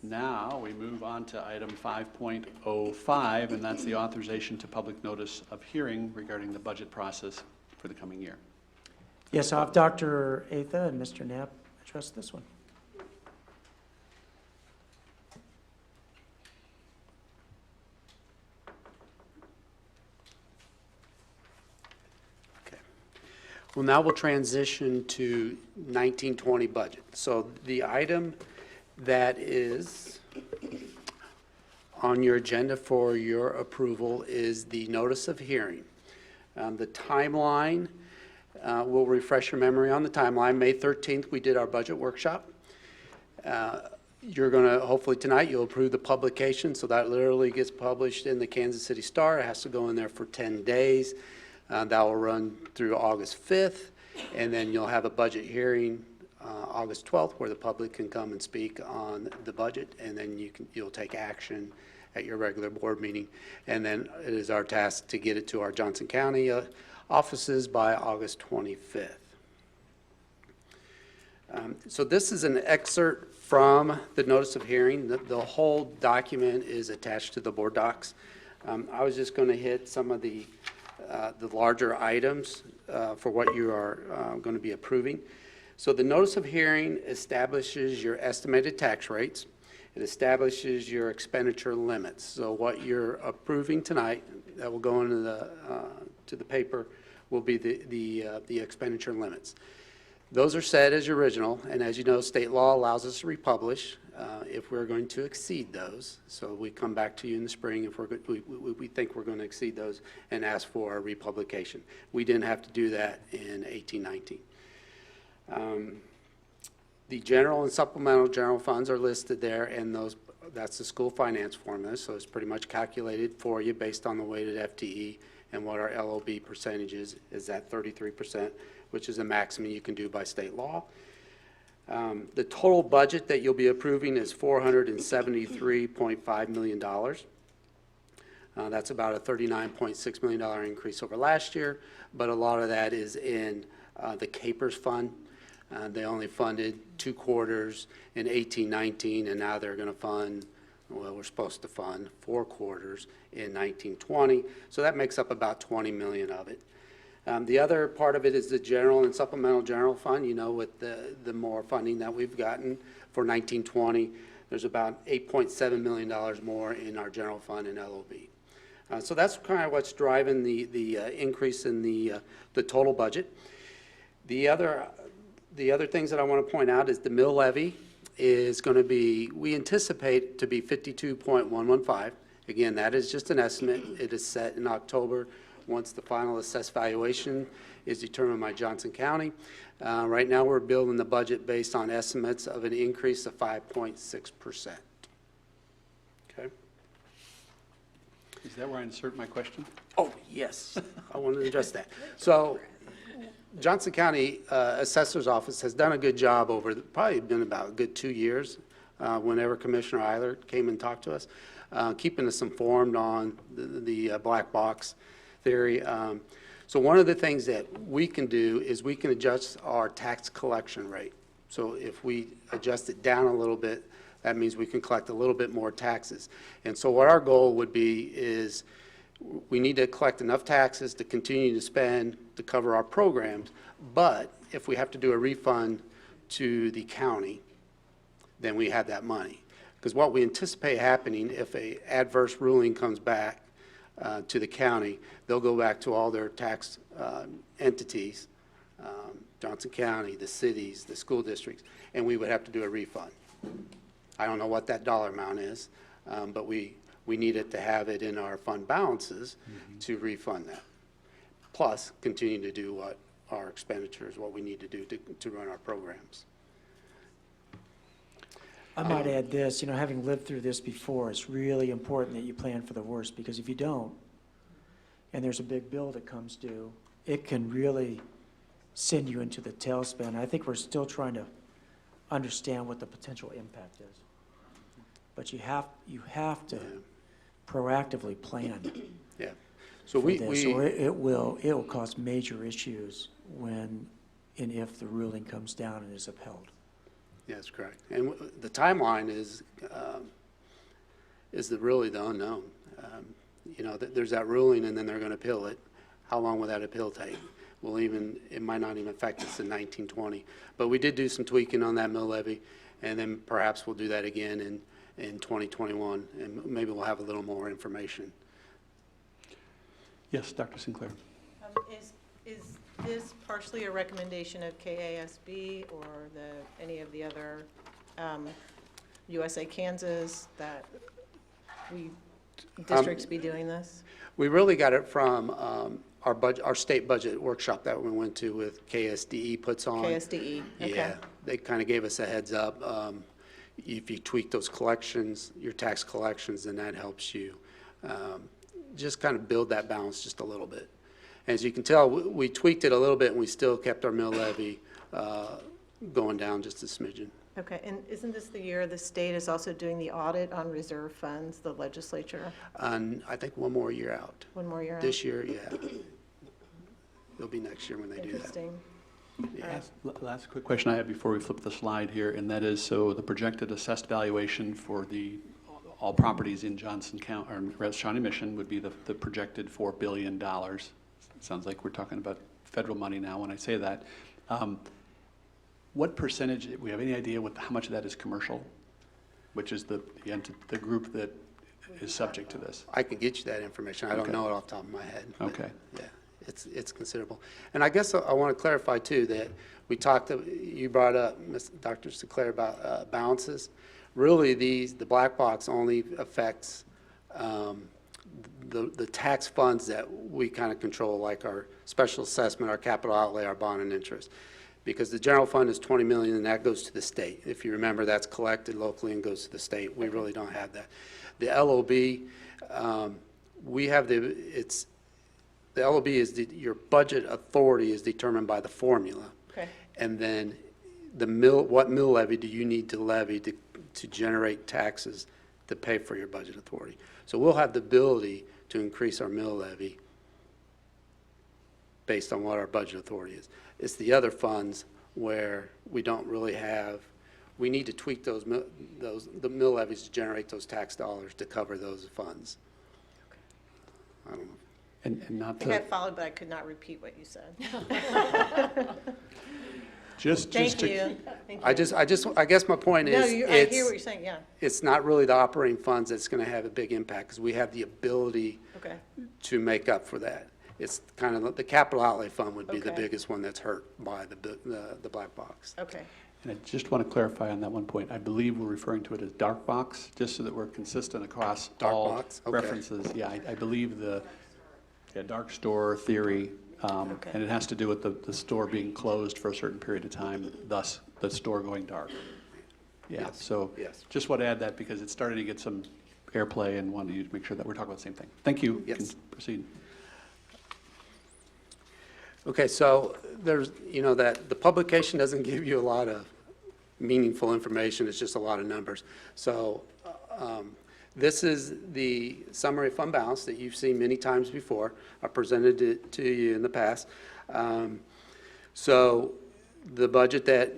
Now we move on to item 5.05, and that's the authorization to public notice of hearing regarding the budget process for the coming year. Yes, I'll have Dr. Atha and Mr. Knapp address this one. Well, now we'll transition to 1920 budget. So the item that is on your agenda for your approval is the notice of hearing. The timeline, we'll refresh your memory on the timeline. May 13th, we did our budget workshop. You're going to, hopefully tonight, you'll approve the publication. So that literally gets published in the Kansas City Star. It has to go in there for 10 days. That will run through August 5th, and then you'll have a budget hearing August 12th where the public can come and speak on the budget, and then you'll take action at your regular board meeting. And then it is our task to get it to our Johnson County offices by August 25th. So this is an excerpt from the notice of hearing. The whole document is attached to the board docs. I was just going to hit some of the larger items for what you are going to be approving. So the notice of hearing establishes your estimated tax rates. It establishes your expenditure limits. So what you're approving tonight that will go into the paper will be the expenditure limits. Those are set as original, and as you know, state law allows us to republish if we're going to exceed those. So we come back to you in the spring if we think we're going to exceed those and ask for a republication. We didn't have to do that in 1819. The general and supplemental general funds are listed there, and that's the school finance formula, so it's pretty much calculated for you based on the weighted FTE and what our LOB percentage is at 33%, which is a maximum you can do by state law. The total budget that you'll be approving is $473.5 million. That's about a $39.6 million increase over last year, but a lot of that is in the CAPERS fund. They only funded 2 quarters in 18-19, and now they're going to fund, well, we're supposed to fund 4 quarters in 19-20, so that makes up about $20 million of it. The other part of it is the general and supplemental general fund. You know, with the more funding that we've gotten for 19-20, there's about $8.7 million more in our general fund and LOB. So that's kind of what's driving the increase in the total budget. The other things that I want to point out is the mill levy is going to be, we anticipate to be 52.115. Again, that is just an estimate. It is set in October once the final assessed valuation is determined by Johnson County. Right now, we're building the budget based on estimates of an increase of 5.6%. Okay. Is that where I insert my question? Oh, yes. I wanted to address that. So Johnson County Assessor's Office has done a good job over, probably been about a good 2 years, whenever Commissioner Eilert came and talked to us, keeping us informed on the black box theory. So one of the things that we can do is we can adjust our tax collection rate. So if we adjust it down a little bit, that means we can collect a little bit more taxes. And so what our goal would be is we need to collect enough taxes to continue to spend to cover our programs, but if we have to do a refund to the county, then we have that money. Because what we anticipate happening, if an adverse ruling comes back to the county, they'll go back to all their tax entities, Johnson County, the cities, the school districts, and we would have to do a refund. I don't know what that dollar amount is, but we needed to have it in our fund balances to refund that. Plus, continue to do what our expenditures, what we need to do to run our programs. I might add this, you know, having lived through this before, it's really important that you plan for the worst, because if you don't, and there's a big bill that comes due, it can really send you into the tailspin. I think we're still trying to understand what the potential impact is. But you have to proactively plan. Yeah. So for this, or it will cause major issues when and if the ruling comes down and is upheld. Yes, correct. And the timeline is really the unknown. You know, there's that ruling, and then they're going to appeal it. How long will that appeal take? It might not even affect us in 1920. But we did do some tweaking on that mill levy, and then perhaps we'll do that again in 2021, and maybe we'll have a little more information. Yes, Dr. Sinclair. Is this partially a recommendation of KASB or any of the other USA Kansas that districts be doing this? We really got it from our state budget workshop that we went to with KSDE puts on. KSDE, okay. Yeah, they kind of gave us a heads up. If you tweak those collections, your tax collections, then that helps you just kind of build that balance just a little bit. As you can tell, we tweaked it a little bit, and we still kept our mill levy going down just a smidgen. Okay, and isn't this the year the state is also doing the audit on reserve funds, the legislature? And I think one more year out. One more year out? This year, yeah. It'll be next year when they do that. Interesting. Yeah. Last quick question I have before we flip the slide here, and that is, so the projected assessed valuation for all properties in Johnson County, or Shawnee Mission, would be the projected $4 billion. Sounds like we're talking about federal money now when I say that. What percentage, we have any idea how much of that is commercial, which is the group that is subject to this? I can get you that information. I don't know it off the top of my head. Okay. Yeah, it's considerable. And I guess I want to clarify too that you brought up, Dr. Sinclair, about balances. Really, the black box only affects the tax funds that we kind of control, like our special assessment, our capital outlay, our bond and interest. Because the general fund is $20 million, and that goes to the state. If you remember, that's collected locally and goes to the state. We really don't have that. The LOB, we have the LOB is your budget authority is determined by the formula. Okay. And then what mill levy do you need to levy to generate taxes to pay for your budget authority? So we'll have the ability to increase our mill levy based on what our budget authority is. It's the other funds where we don't really have, we need to tweak the mill levies to generate those tax dollars to cover those funds. I don't know. And not I think I followed, but I could not repeat what you said. Thank you. I guess my point is, I hear what you're saying, yeah. It's not really the operating funds that's going to have a big impact, because we have the ability Okay. to make up for that. It's kind of, the capital outlay fund would be the Okay. biggest one that's hurt by the black box. Okay. And I just want to clarify on that one point. I believe we're referring to it as dark box, just so that we're consistent across Dark all box? Okay. references. Yeah, I believe dark store theory, Okay. and it has to do with the store being closed for a certain period of time, thus the store going dark. Yeah, Yes. so Yes. just want to add that because it's starting to get some airplay and wanted you to make sure that we're talking about the same thing. Thank you. Yes. You can proceed. Okay, so there's, that the publication doesn't give you a lot of meaningful information, it's just a lot of numbers. So this is the summary of fund balance that you've seen many times before. I presented it to you in the past. So the budget that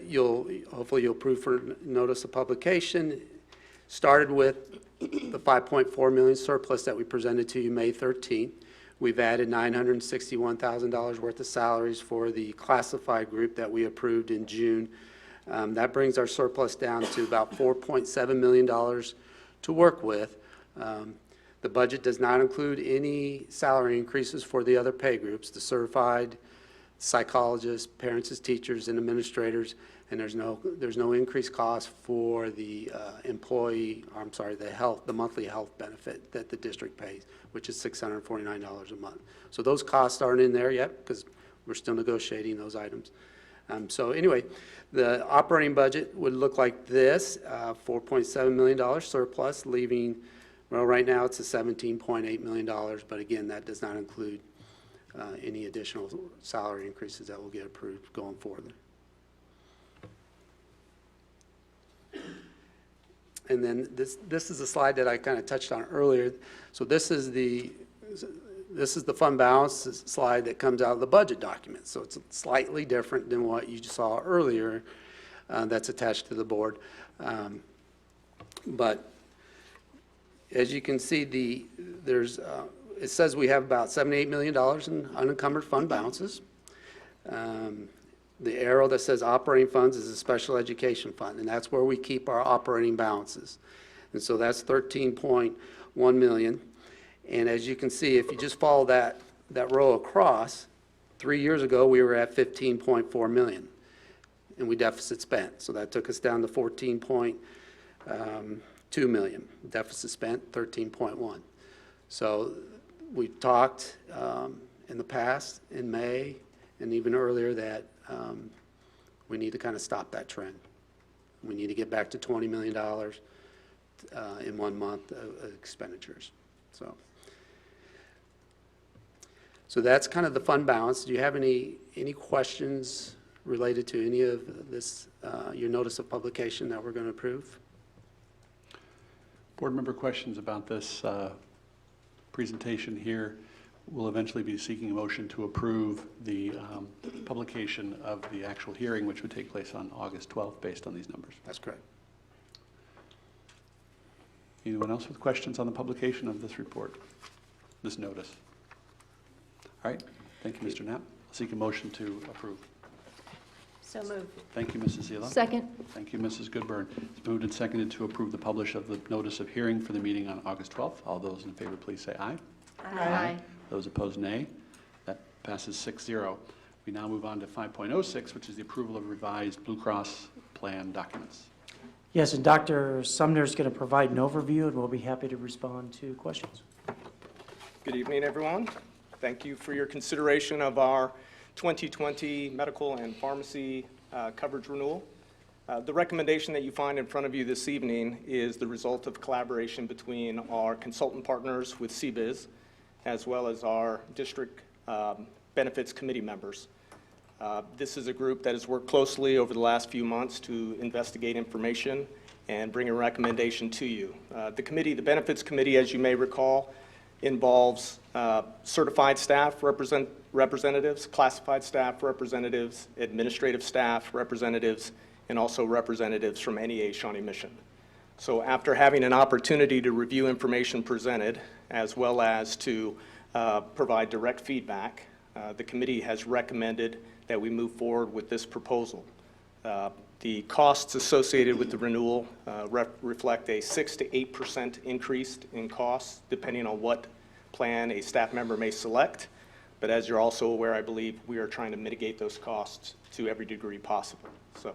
hopefully you'll approve for notice of publication started with the $5.4 million surplus that we presented to you May 13th. We've added $961,000 worth of salaries for the classified group that we approved in June. That brings our surplus down to about $4.7 million to work with. The budget does not include any salary increases for the other pay groups, the certified psychologists, parents as teachers, and administrators, and there's no increased cost for the the monthly health benefit that the district pays, which is $649 a month. So those costs aren't in there yet because we're still negotiating those items. So anyway, the operating budget would look like this, $4.7 million surplus, leaving, well, right now it's a $17.8 million, but again, that does not include any additional salary increases that will get approved going forward. And then this is a slide that I kind of touched on earlier. So this is the fund balance slide that comes out of the budget document. So it's slightly different than what you saw earlier that's attached to the board. But as you can see, it says we have about $78 million in unencumbered fund balances. The arrow that says operating funds is a special education fund, and that's where we keep our operating balances. And so that's $13.1 million. And as you can see, if you just follow that row across, 3 years ago, we were at $15.4 million, and we deficit spent. So that took us down to $14.2 million. Deficit spent, $13.1. So we talked in the past, in May, and even earlier, that we need to kind of stop that trend. We need to get back to $20 million in 1 month of expenditures. So that's kind of the fund balance. Do you have any questions related to any of this, your notice of publication that we're going to approve? Board member questions about this presentation here. We'll eventually be seeking a motion to approve the publication of the actual hearing, which would take place on August 12th, based on these numbers. That's correct. Anyone else with questions on the publication of this report, this notice? All right, thank you, Mr. Knapp. I'll seek a motion to approve. So moved. Thank you, Mrs. Zila. Second. Thank you, Mrs. Goodburn. It's moved and seconded to approve the publish of the notice of hearing for the meeting on August 12th. All those in favor, please say aye. Aye. Those opposed, nay. That passes 6-0. We now move on to 5.06, which is the approval of revised Blue Cross plan documents. Yes, and Dr. Sumner is going to provide an overview, and we'll be happy to respond to questions. Good evening, everyone. Thank you for your consideration of our 2020 medical and pharmacy coverage renewal. The recommendation that you find in front of you this evening is the result of collaboration between our consultant partners with CBIZ, as well as our district benefits committee members. This is a group that has worked closely over the last few months to investigate information and bring a recommendation to you. The benefits committee, as you may recall, involves certified staff representatives, classified staff representatives, administrative staff representatives, and also representatives from NEA Shawnee Mission. So after having an opportunity to review information presented, as well as to provide direct feedback, the committee has recommended that we move forward with this proposal. The costs associated with the renewal reflect a 6 to 8% increase in costs, depending on what plan a staff member may select. But as you're also aware, I believe we are trying to mitigate those costs to every degree possible. So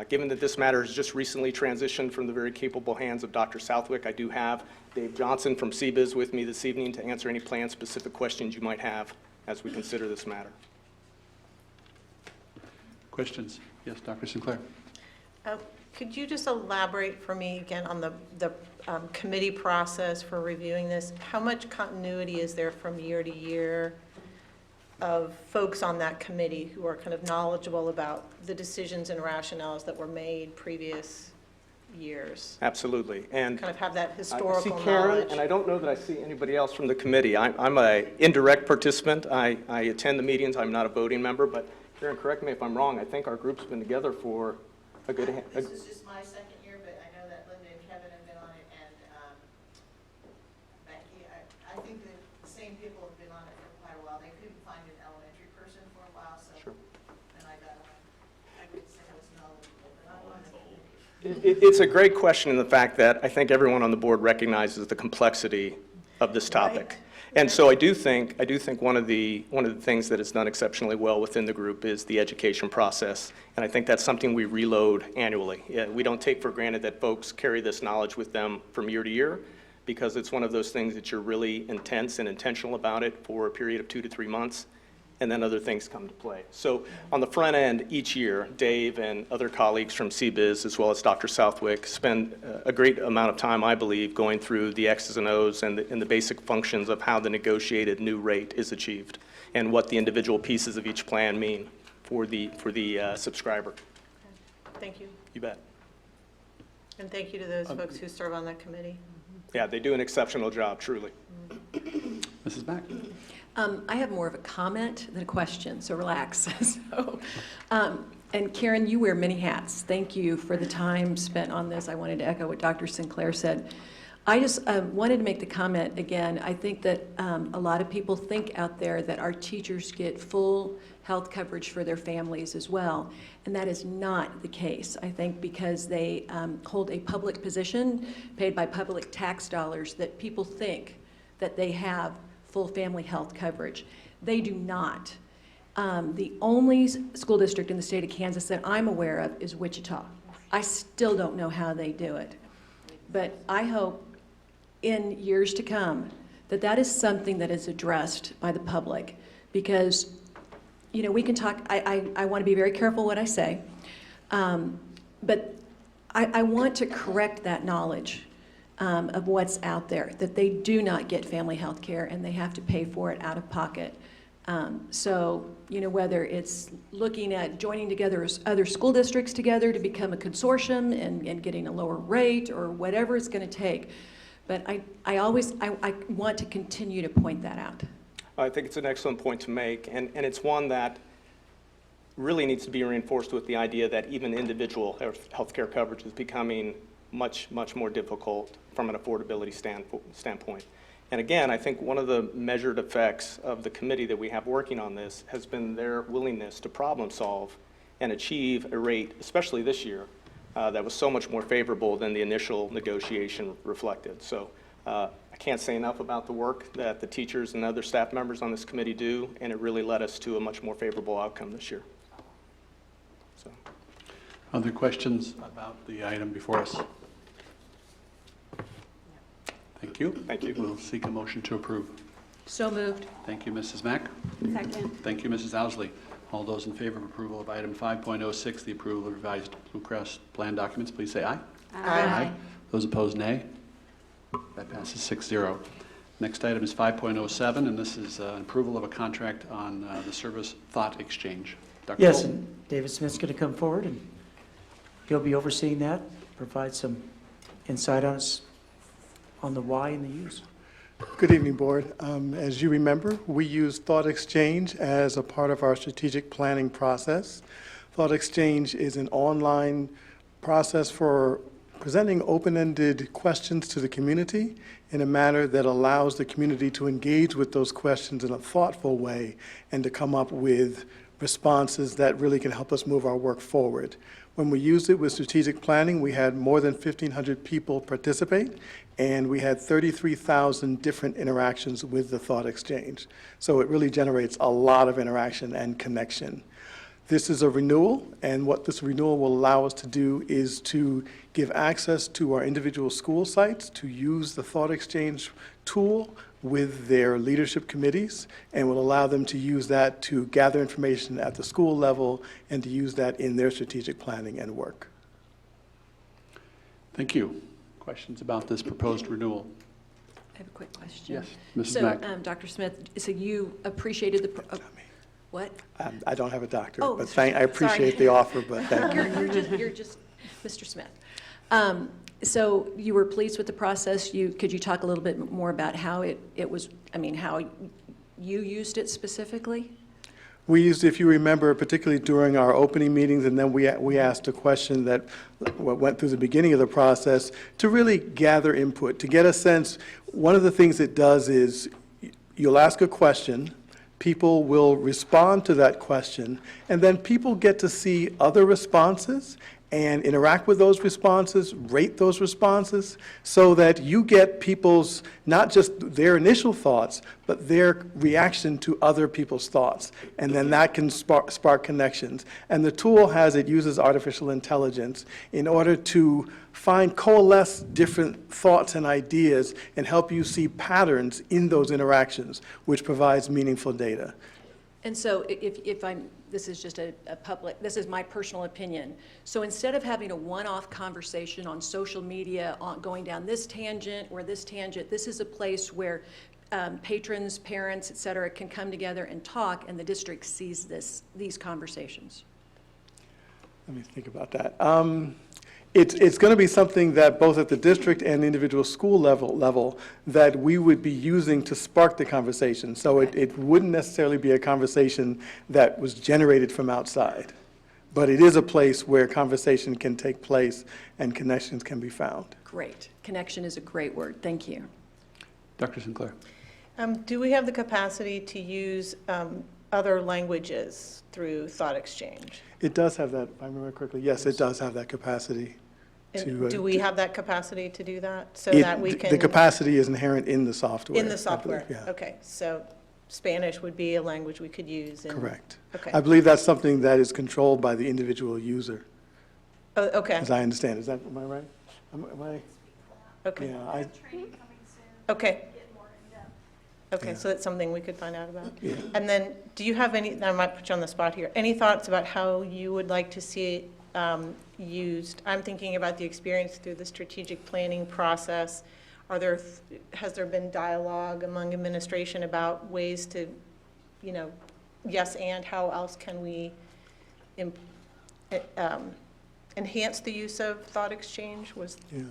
given that this matter has just recently transitioned from the very capable hands of Dr. Southwick, I do have Dave Johnson from CBIZ with me this evening to answer any plan-specific questions you might have as we consider this matter. Questions? Yes, Dr. Sinclair. Could you just elaborate for me again on the committee process for reviewing this? How much continuity is there from year to year of folks on that committee who are kind of knowledgeable about the decisions and rationales that were made previous years? Absolutely. And kind of have that historical I see Karen, knowledge. and I don't know that I see anybody else from the committee. I'm an indirect participant. I attend the meetings. I'm not a voting member, but Karen, correct me if I'm wrong. I think our group's been together for a good. This is just my second year, but I know that Linda and Kevin have been on it, and Becky. I think that the same people have been on it for quite a while. They couldn't find an elementary person for a while, so Sure. and I got on. I would say I was knowledgeable, but I'm on it. It's a great question in the fact that I think everyone on the board recognizes the complexity of this topic. And so I do think one of the things that is done exceptionally well within the group is the education process. And I think that's something we reload annually. We don't take for granted that folks carry this knowledge with them from year to year, because it's one of those things that you're really intense and intentional about it for a period of 2 to 3 months. And then other things come to play. So on the front end, each year, Dave and other colleagues from CBIZ, as well as Dr. Southwick, spend a great amount of time, I believe, going through the X's and O's and the basic functions of how the negotiated new rate is achieved and what the individual pieces of each plan mean for the subscriber. Thank you. You bet. And thank you to those folks who serve on that committee. Yeah, they do an exceptional job, truly. Mrs. Mack. I have more of a comment than a question, so relax. And Karen, you wear many hats. Thank you for the time spent on this. I wanted to echo what Dr. Sinclair said. I just wanted to make the comment again. I think that a lot of people think out there that our teachers get full health coverage for their families as well, and that is not the case. I think because they hold a public position paid by public tax dollars that people think that they have full family health coverage. They do not. The only school district in the state of Kansas that I'm aware of is Wichita. I still don't know how they do it. But I hope in years to come that that is something that is addressed by the public, because, you know, we can talk, I want to be very careful what I say, but I want to correct that knowledge of what's out there, that they do not get family health care and they have to pay for it out of pocket. So, you know, whether it's looking at joining together other school districts together to become a consortium and getting a lower rate or whatever it's going to take. But I want to continue to point that out. I think it's an excellent point to make, and it's one that really needs to be reinforced with the idea that even individual health care coverage is becoming much more difficult from an affordability standpoint. And again, I think one of the measured effects of the committee that we have working on this has been their willingness to problem solve and achieve a rate, especially this year, that was so much more favorable than the initial negotiation reflected. So I can't say enough about the work that the teachers and other staff members on this committee do, and it really led us to a much more favorable outcome this year. So. Other questions about the item before us? Thank you. Thank you. We'll seek a motion to approve. So moved. Thank you, Mrs. Mack. Second. Thank you, Mrs. Owsley. All those in favor of approval of item 5.06, the approval of revised Blue Cross plan documents, please say aye. Aye. Those opposed, nay. That passes 6-0. Next item is 5.07, and this is approval of a contract on the service thought exchange. Dr. Yes, Fulton? and David Smith's going to come forward, and he'll be overseeing that, provide some insight on the why and the use. Good evening, Board. As you remember, we use Thought Exchange as a part of our strategic planning process. Thought Exchange is an online process for presenting open-ended questions to the community in a manner that allows the community to engage with those questions in a thoughtful way and to come up with responses that really can help us move our work forward. When we used it with strategic planning, we had more than 1,500 people participate, and we had 33,000 different interactions with the thought exchange. So it really generates a lot of interaction and connection. This is a renewal, and what this renewal will allow us to do is to give access to our individual school sites to use the thought exchange tool with their leadership committees, and will allow them to use that to gather information at the school level and to use that in their strategic planning and work. Thank you. Questions about this proposed renewal? I have a quick question. Yes, Mrs. So, Mack. Dr. Smith, so you appreciated the, what? I don't have a doctorate, Oh, but sorry. I appreciate the offer, but thank you. You're just Mr. Smith. So you were pleased with the process. Could you talk a little bit more about how it was, how you used it specifically? We used, if you remember, particularly during our opening meetings, and then we asked a question that went through the beginning of the process to really gather input, to get a sense. One of the things it does is you'll ask a question, people will respond to that question, and then people get to see other responses and interact with those responses, rate those responses, so that you get people's, not just their initial thoughts, but their reaction to other people's thoughts. And then that can spark connections. And the tool it uses artificial intelligence in order to coalesce different thoughts and ideas and help you see patterns in those interactions, which provides meaningful data. And so this is just this is my personal opinion. So instead of having a one-off conversation on social media, going down this tangent or this tangent, this is a place where patrons, parents, et cetera, can come together and talk, and the district sees these conversations. Let me think about that. It's going to be something that both at the district and individual school level that we would be using to spark the conversation. So it wouldn't necessarily be a conversation that was generated from outside, but it is a place where conversation can take place and connections can be found. Great. Connection is a great word. Thank you. Dr. Sinclair. Do we have the capacity to use other languages through Thought Exchange? It does have that, if I remember correctly. Yes, it does have that capacity. Do we have that capacity to do that, so that we can? The capacity is inherent in the software. In the software? Yeah. Okay, so Spanish would be a language we could use? Correct. Okay. I believe that's something that is controlled by the individual user. Oh, okay. As I understand. Am I right? Am I? Okay. Yeah, Okay. Okay, Yeah. so that's something we could find out about. Yeah. And then, do you have any, I might put you on the spot here, any thoughts about how you would like to see it used? I'm thinking about the experience through the strategic planning process. Has there been dialogue among administration about ways to, yes, and how else can we enhance the use of Thought Exchange? Yeah.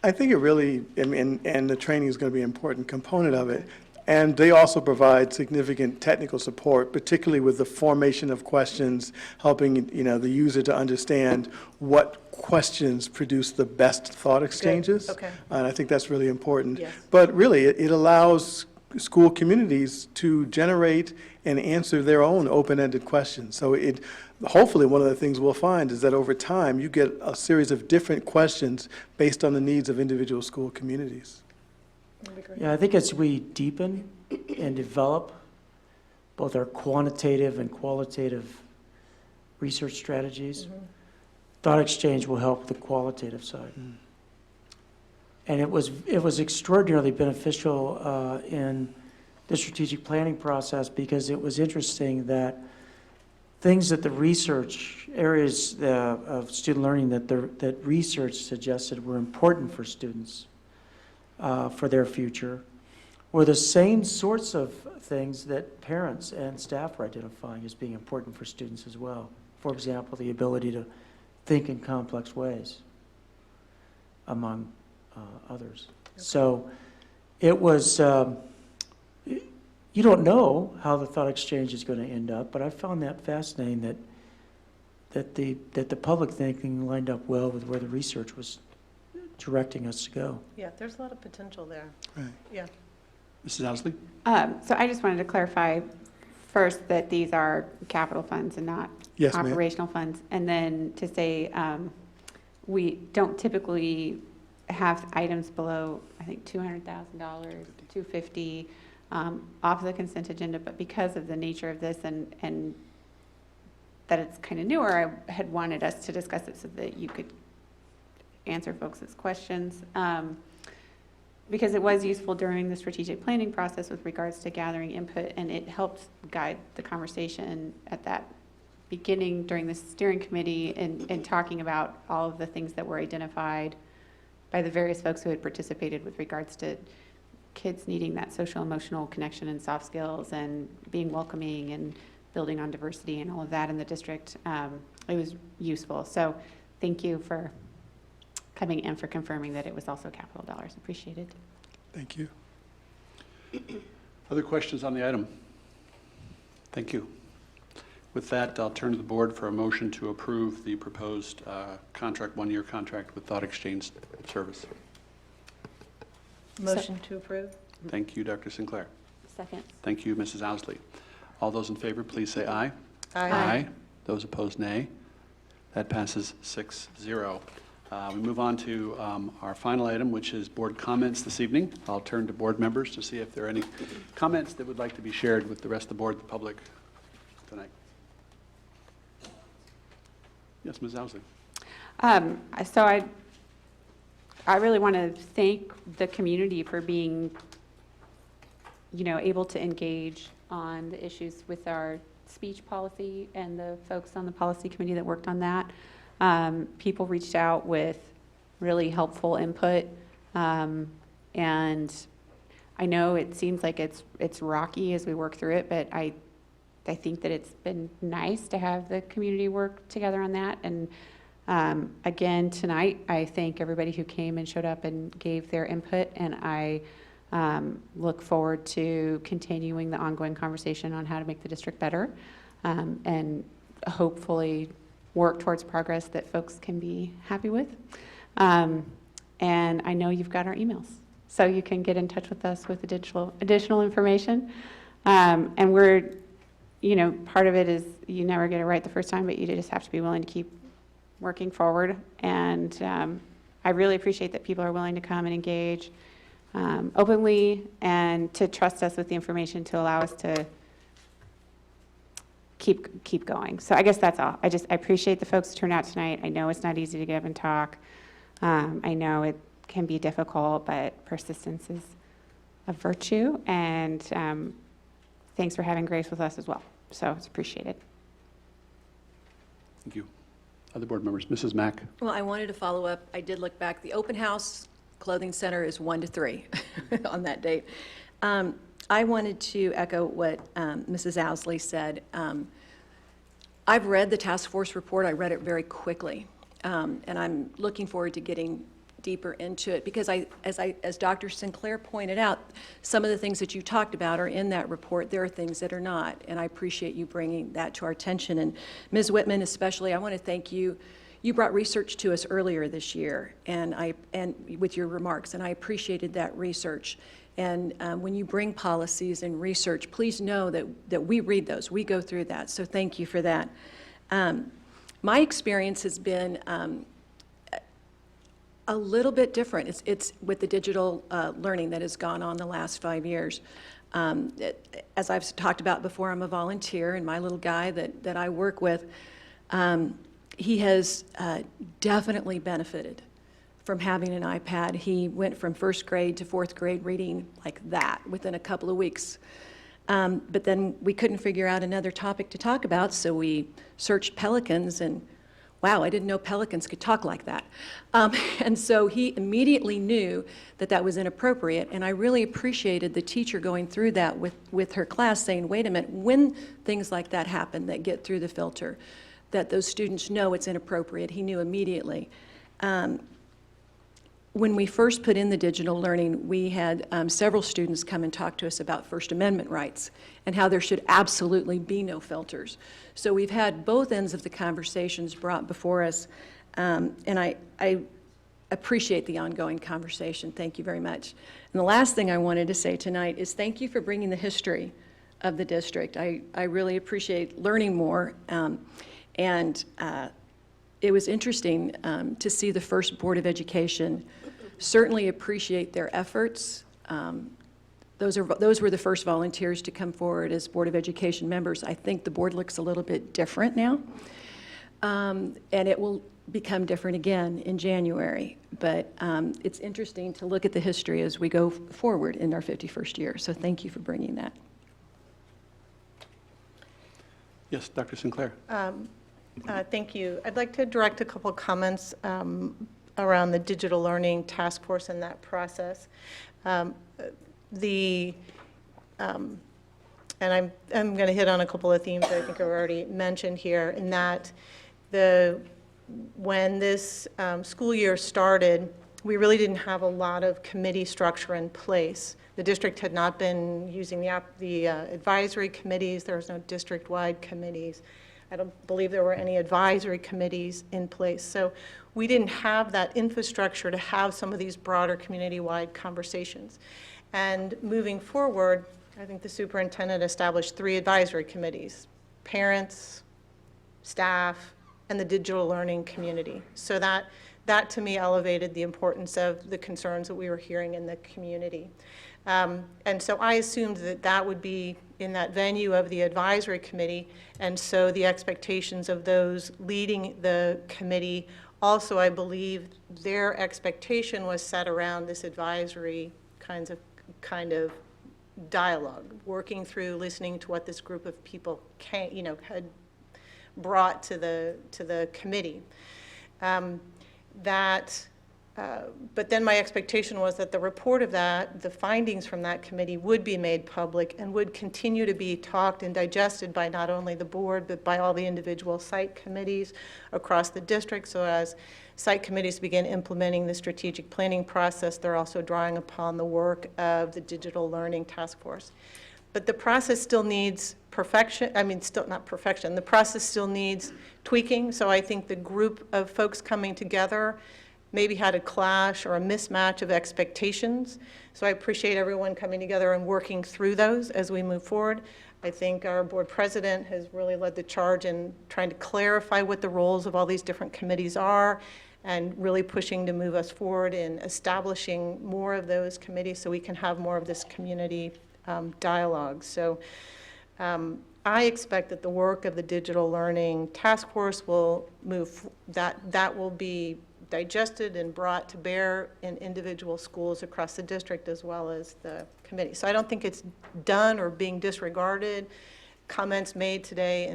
I think it really, and the training is going to be an important component of it. And they also provide significant technical support, particularly with the formation of questions, helping the user to understand what questions produce the best thought exchanges. Okay. And I think that's really important. Yes. But really, it allows school communities to generate and answer their own open-ended questions. So hopefully one of the things we'll find is that over time you get a series of different questions based on the needs of individual school communities. Yeah, I think as we deepen and develop both our quantitative and qualitative research strategies, Thought Exchange will help the qualitative side. And it was extraordinarily beneficial in the strategic planning process, because it was interesting that things that the research areas of student learning that research suggested were important for students for their future were the same sorts of things that parents and staff are identifying as being important for students as well. For example, the ability to think in complex ways, among others. Okay. So it was, you don't know how the Thought Exchange is going to end up, but I found that fascinating that the public thinking lined up well with where the research was directing us to go. Yeah, there's a lot of potential there. Right. Yeah. Mrs. Ousley? So I just wanted to clarify first that these are capital funds and not Yes, ma'am. operational funds. And then to say we don't typically have items below, I think, $200,000, $250,000 off the consent agenda, but because of the nature of this and that it's kind of newer, I had wanted us to discuss it so that you could answer folks' questions. Because it was useful during the strategic planning process with regards to gathering input, and it helped guide the conversation at that beginning during the steering committee in talking about all of the things that were identified by the various folks who had participated with regards to kids needing that social emotional connection and soft skills and being welcoming and building on diversity and all of that in the district. It was useful. So thank you for coming in, for confirming that it was also capital dollars. Appreciated. Thank you. Other questions on the item? Thank you. With that, I'll turn to the board for a motion to approve the proposed contract, one-year contract with Thought Exchange Service. Motion to approve. Thank you, Dr. Sinclair. Second. Thank you, Mrs. Owsley. All those in favor, please say aye. Aye. Those opposed, nay. That passes 6-0. We move on to our final item, which is board comments this evening. I'll turn to board members to see if there are any comments that would like to be shared with the rest of the board, the public, tonight. Yes, Ms. Owsley. So I really want to thank the community for being, able to engage on the issues with our speech policy and the folks on the policy committee that worked on that. People reached out with really helpful input, and I know it seems like it's rocky as we work through it, but I think that it's been nice to have the community work together on that. And again, tonight, I thank everybody who came and showed up and gave their input, and I look forward to continuing the ongoing conversation on how to make the district better, and hopefully work towards progress that folks can be happy with. And I know you've got our emails, so you can get in touch with us with additional information. And we're, part of it is you never get it right the first time, but you just have to be willing to keep working forward. And I really appreciate that people are willing to come and engage openly and to trust us with the information to allow us to keep going. So I guess that's all. I appreciate the folks who turned out tonight. I know it's not easy to get up and talk. I know it can be difficult, but persistence is a virtue. And thanks for having grace with us as well. So it's appreciated. Thank you. Other board members, Mrs. Mack. Well, I wanted to follow up. I did look back. The open house clothing center is 1 to 3 on that date. I wanted to echo what Mrs. Owsley said. I've read the task force report. I read it very quickly, and I'm looking forward to getting deeper into it because as Dr. Sinclair pointed out, some of the things that you talked about are in that report. There are things that are not, and I appreciate you bringing that to our attention. And Ms. Whitman, especially, I want to thank you. You brought research to us earlier this year, and with your remarks, and I appreciated that research. And when you bring policies and research, please know that we read those. We go through that. So thank you for that. My experience has been a little bit different. It's with the digital learning that has gone on the last 5 years. As I've talked about before, I'm a volunteer, and my little guy that I work with, he has definitely benefited from having an iPad. He went from 1st grade to 4th grade reading like that within a couple of weeks. But then we couldn't figure out another topic to talk about, so we searched pelicans, and wow, I didn't know pelicans could talk like that. And so he immediately knew that was inappropriate, and I really appreciated the teacher going through that with her class, saying, wait a minute, when things like that happen that get through the filter, that those students know it's inappropriate. He knew immediately. When we first put in the digital learning, we had several students come and talk to us about First Amendment rights and how there should absolutely be no filters. So we've had both ends of the conversations brought before us, and I appreciate the ongoing conversation. Thank you very much. And the last thing I wanted to say tonight is thank you for bringing the history of the district. I really appreciate learning more, and it was interesting to see the first Board of Education certainly appreciate their efforts. Those were the first volunteers to come forward as Board of Education members. I think the board looks a little bit different now, and it will become different again in January. But it's interesting to look at the history as we go forward in our 51st year. So thank you for bringing that. Yes, Dr. Sinclair. Thank you. I'd like to direct a couple comments around the digital learning task force and that process. And I'm going to hit on a couple of themes that I think are already mentioned here, in that when this school year started, we really didn't have a lot of committee structure in place. The district had not been using the advisory committees. There was no district-wide committees. I don't believe there were any advisory committees in place. So we didn't have that infrastructure to have some of these broader community-wide conversations. And moving forward, I think the superintendent established 3 advisory committees: parents, staff, and the digital learning community. So that to me elevated the importance of the concerns that we were hearing in the community. And so I assumed that that would be in that venue of the advisory committee, and so the expectations of those leading the committee also, I believe, their expectation was set around this advisory kind of dialogue, working through, listening to what this group of people had brought to the committee. But then my expectation was that the report of that, the findings from that committee, would be made public and would continue to be talked and digested by not only the board, but by all the individual site committees across the district. So as site committees begin implementing the strategic planning process, they're also drawing upon the work of the digital learning task force. But the process still needs perfection. I mean, still not perfection. The process still needs tweaking. So I think the group of folks coming together maybe had a clash or a mismatch of expectations. So I appreciate everyone coming together and working through those as we move forward. I think our board president has really led the charge in trying to clarify what the roles of all these different committees are, and really pushing to move us forward in establishing more of those committees so we can have more of this community dialogue. So I expect that the work of the digital learning task force will move, that will be digested and brought to bear in individual schools across the district as well as the committee. So I don't think it's done or being disregarded. Comments made today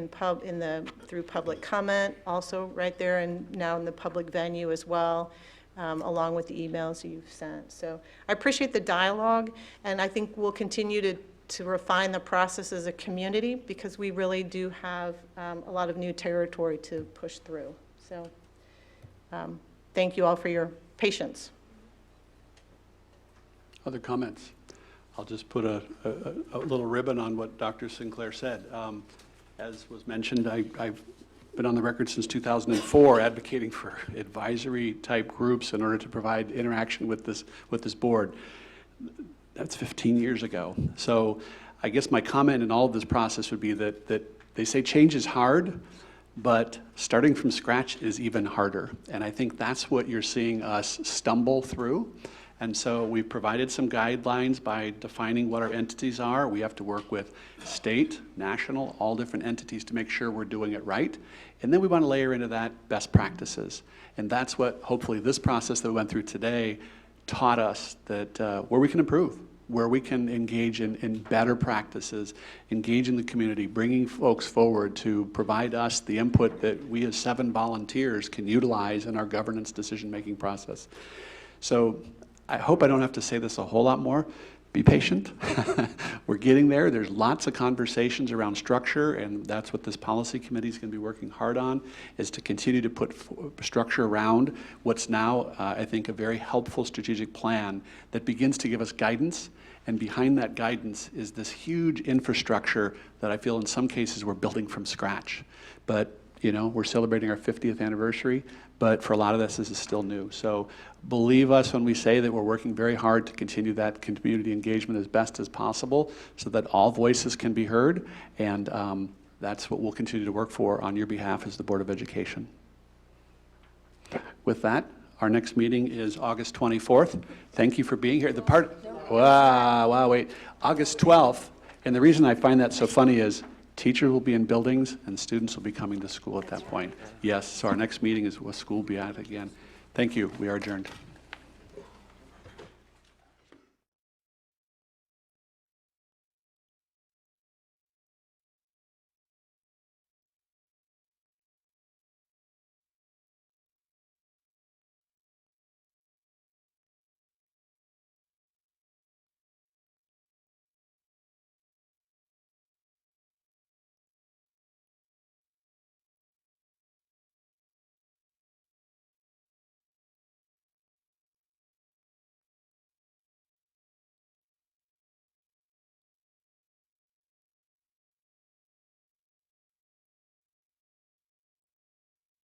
through public comment, also right there and now in the public venue as well, along with the emails you've sent. So I appreciate the dialogue, and I think we'll continue to refine the process as a community, because we really do have a lot of new territory to push through. So thank you all for your patience. Other comments? I'll just put a little ribbon on what Dr. Sinclair said. As was mentioned, I've been on the record since 2004 advocating for advisory type groups in order to provide interaction with this board. That's 15 years ago. So I guess my comment in all of this process would be that they say change is hard, but starting from scratch is even harder. And I think that's what you're seeing us stumble through. And so we've provided some guidelines by defining what our entities are. We have to work with state, national, all different entities to make sure we're doing it right. And then we want to layer into that best practices. And that's what hopefully this process that we went through today taught us, that where we can improve, where we can engage in better practices, engage in the community, bringing folks forward to provide us the input that we as 7 volunteers can utilize in our governance decision-making process. So I hope I don't have to say this a whole lot more. Be patient. We're getting there. There's lots of conversations around structure, and that's what this policy committee is going to be working hard on, is to continue to put structure around what's now, I think, a very helpful strategic plan that begins to give us guidance. And behind that guidance is this huge infrastructure that I feel in some cases we're building from scratch. But, you know, we're celebrating our 50th anniversary, but for a lot of this is still new. So believe us when we say that we're working very hard to continue that community engagement as best as possible so that all voices can be heard, and that's what we'll continue to work for on your behalf as the Board of Education. With that, Our next meeting is August 24th. Thank you for being here. Wait, August 12th. And the reason I find that so funny is teachers will be in buildings and students will be coming to school at that point. Yes, so our next meeting is what school will be at again. Thank you. We are adjourned.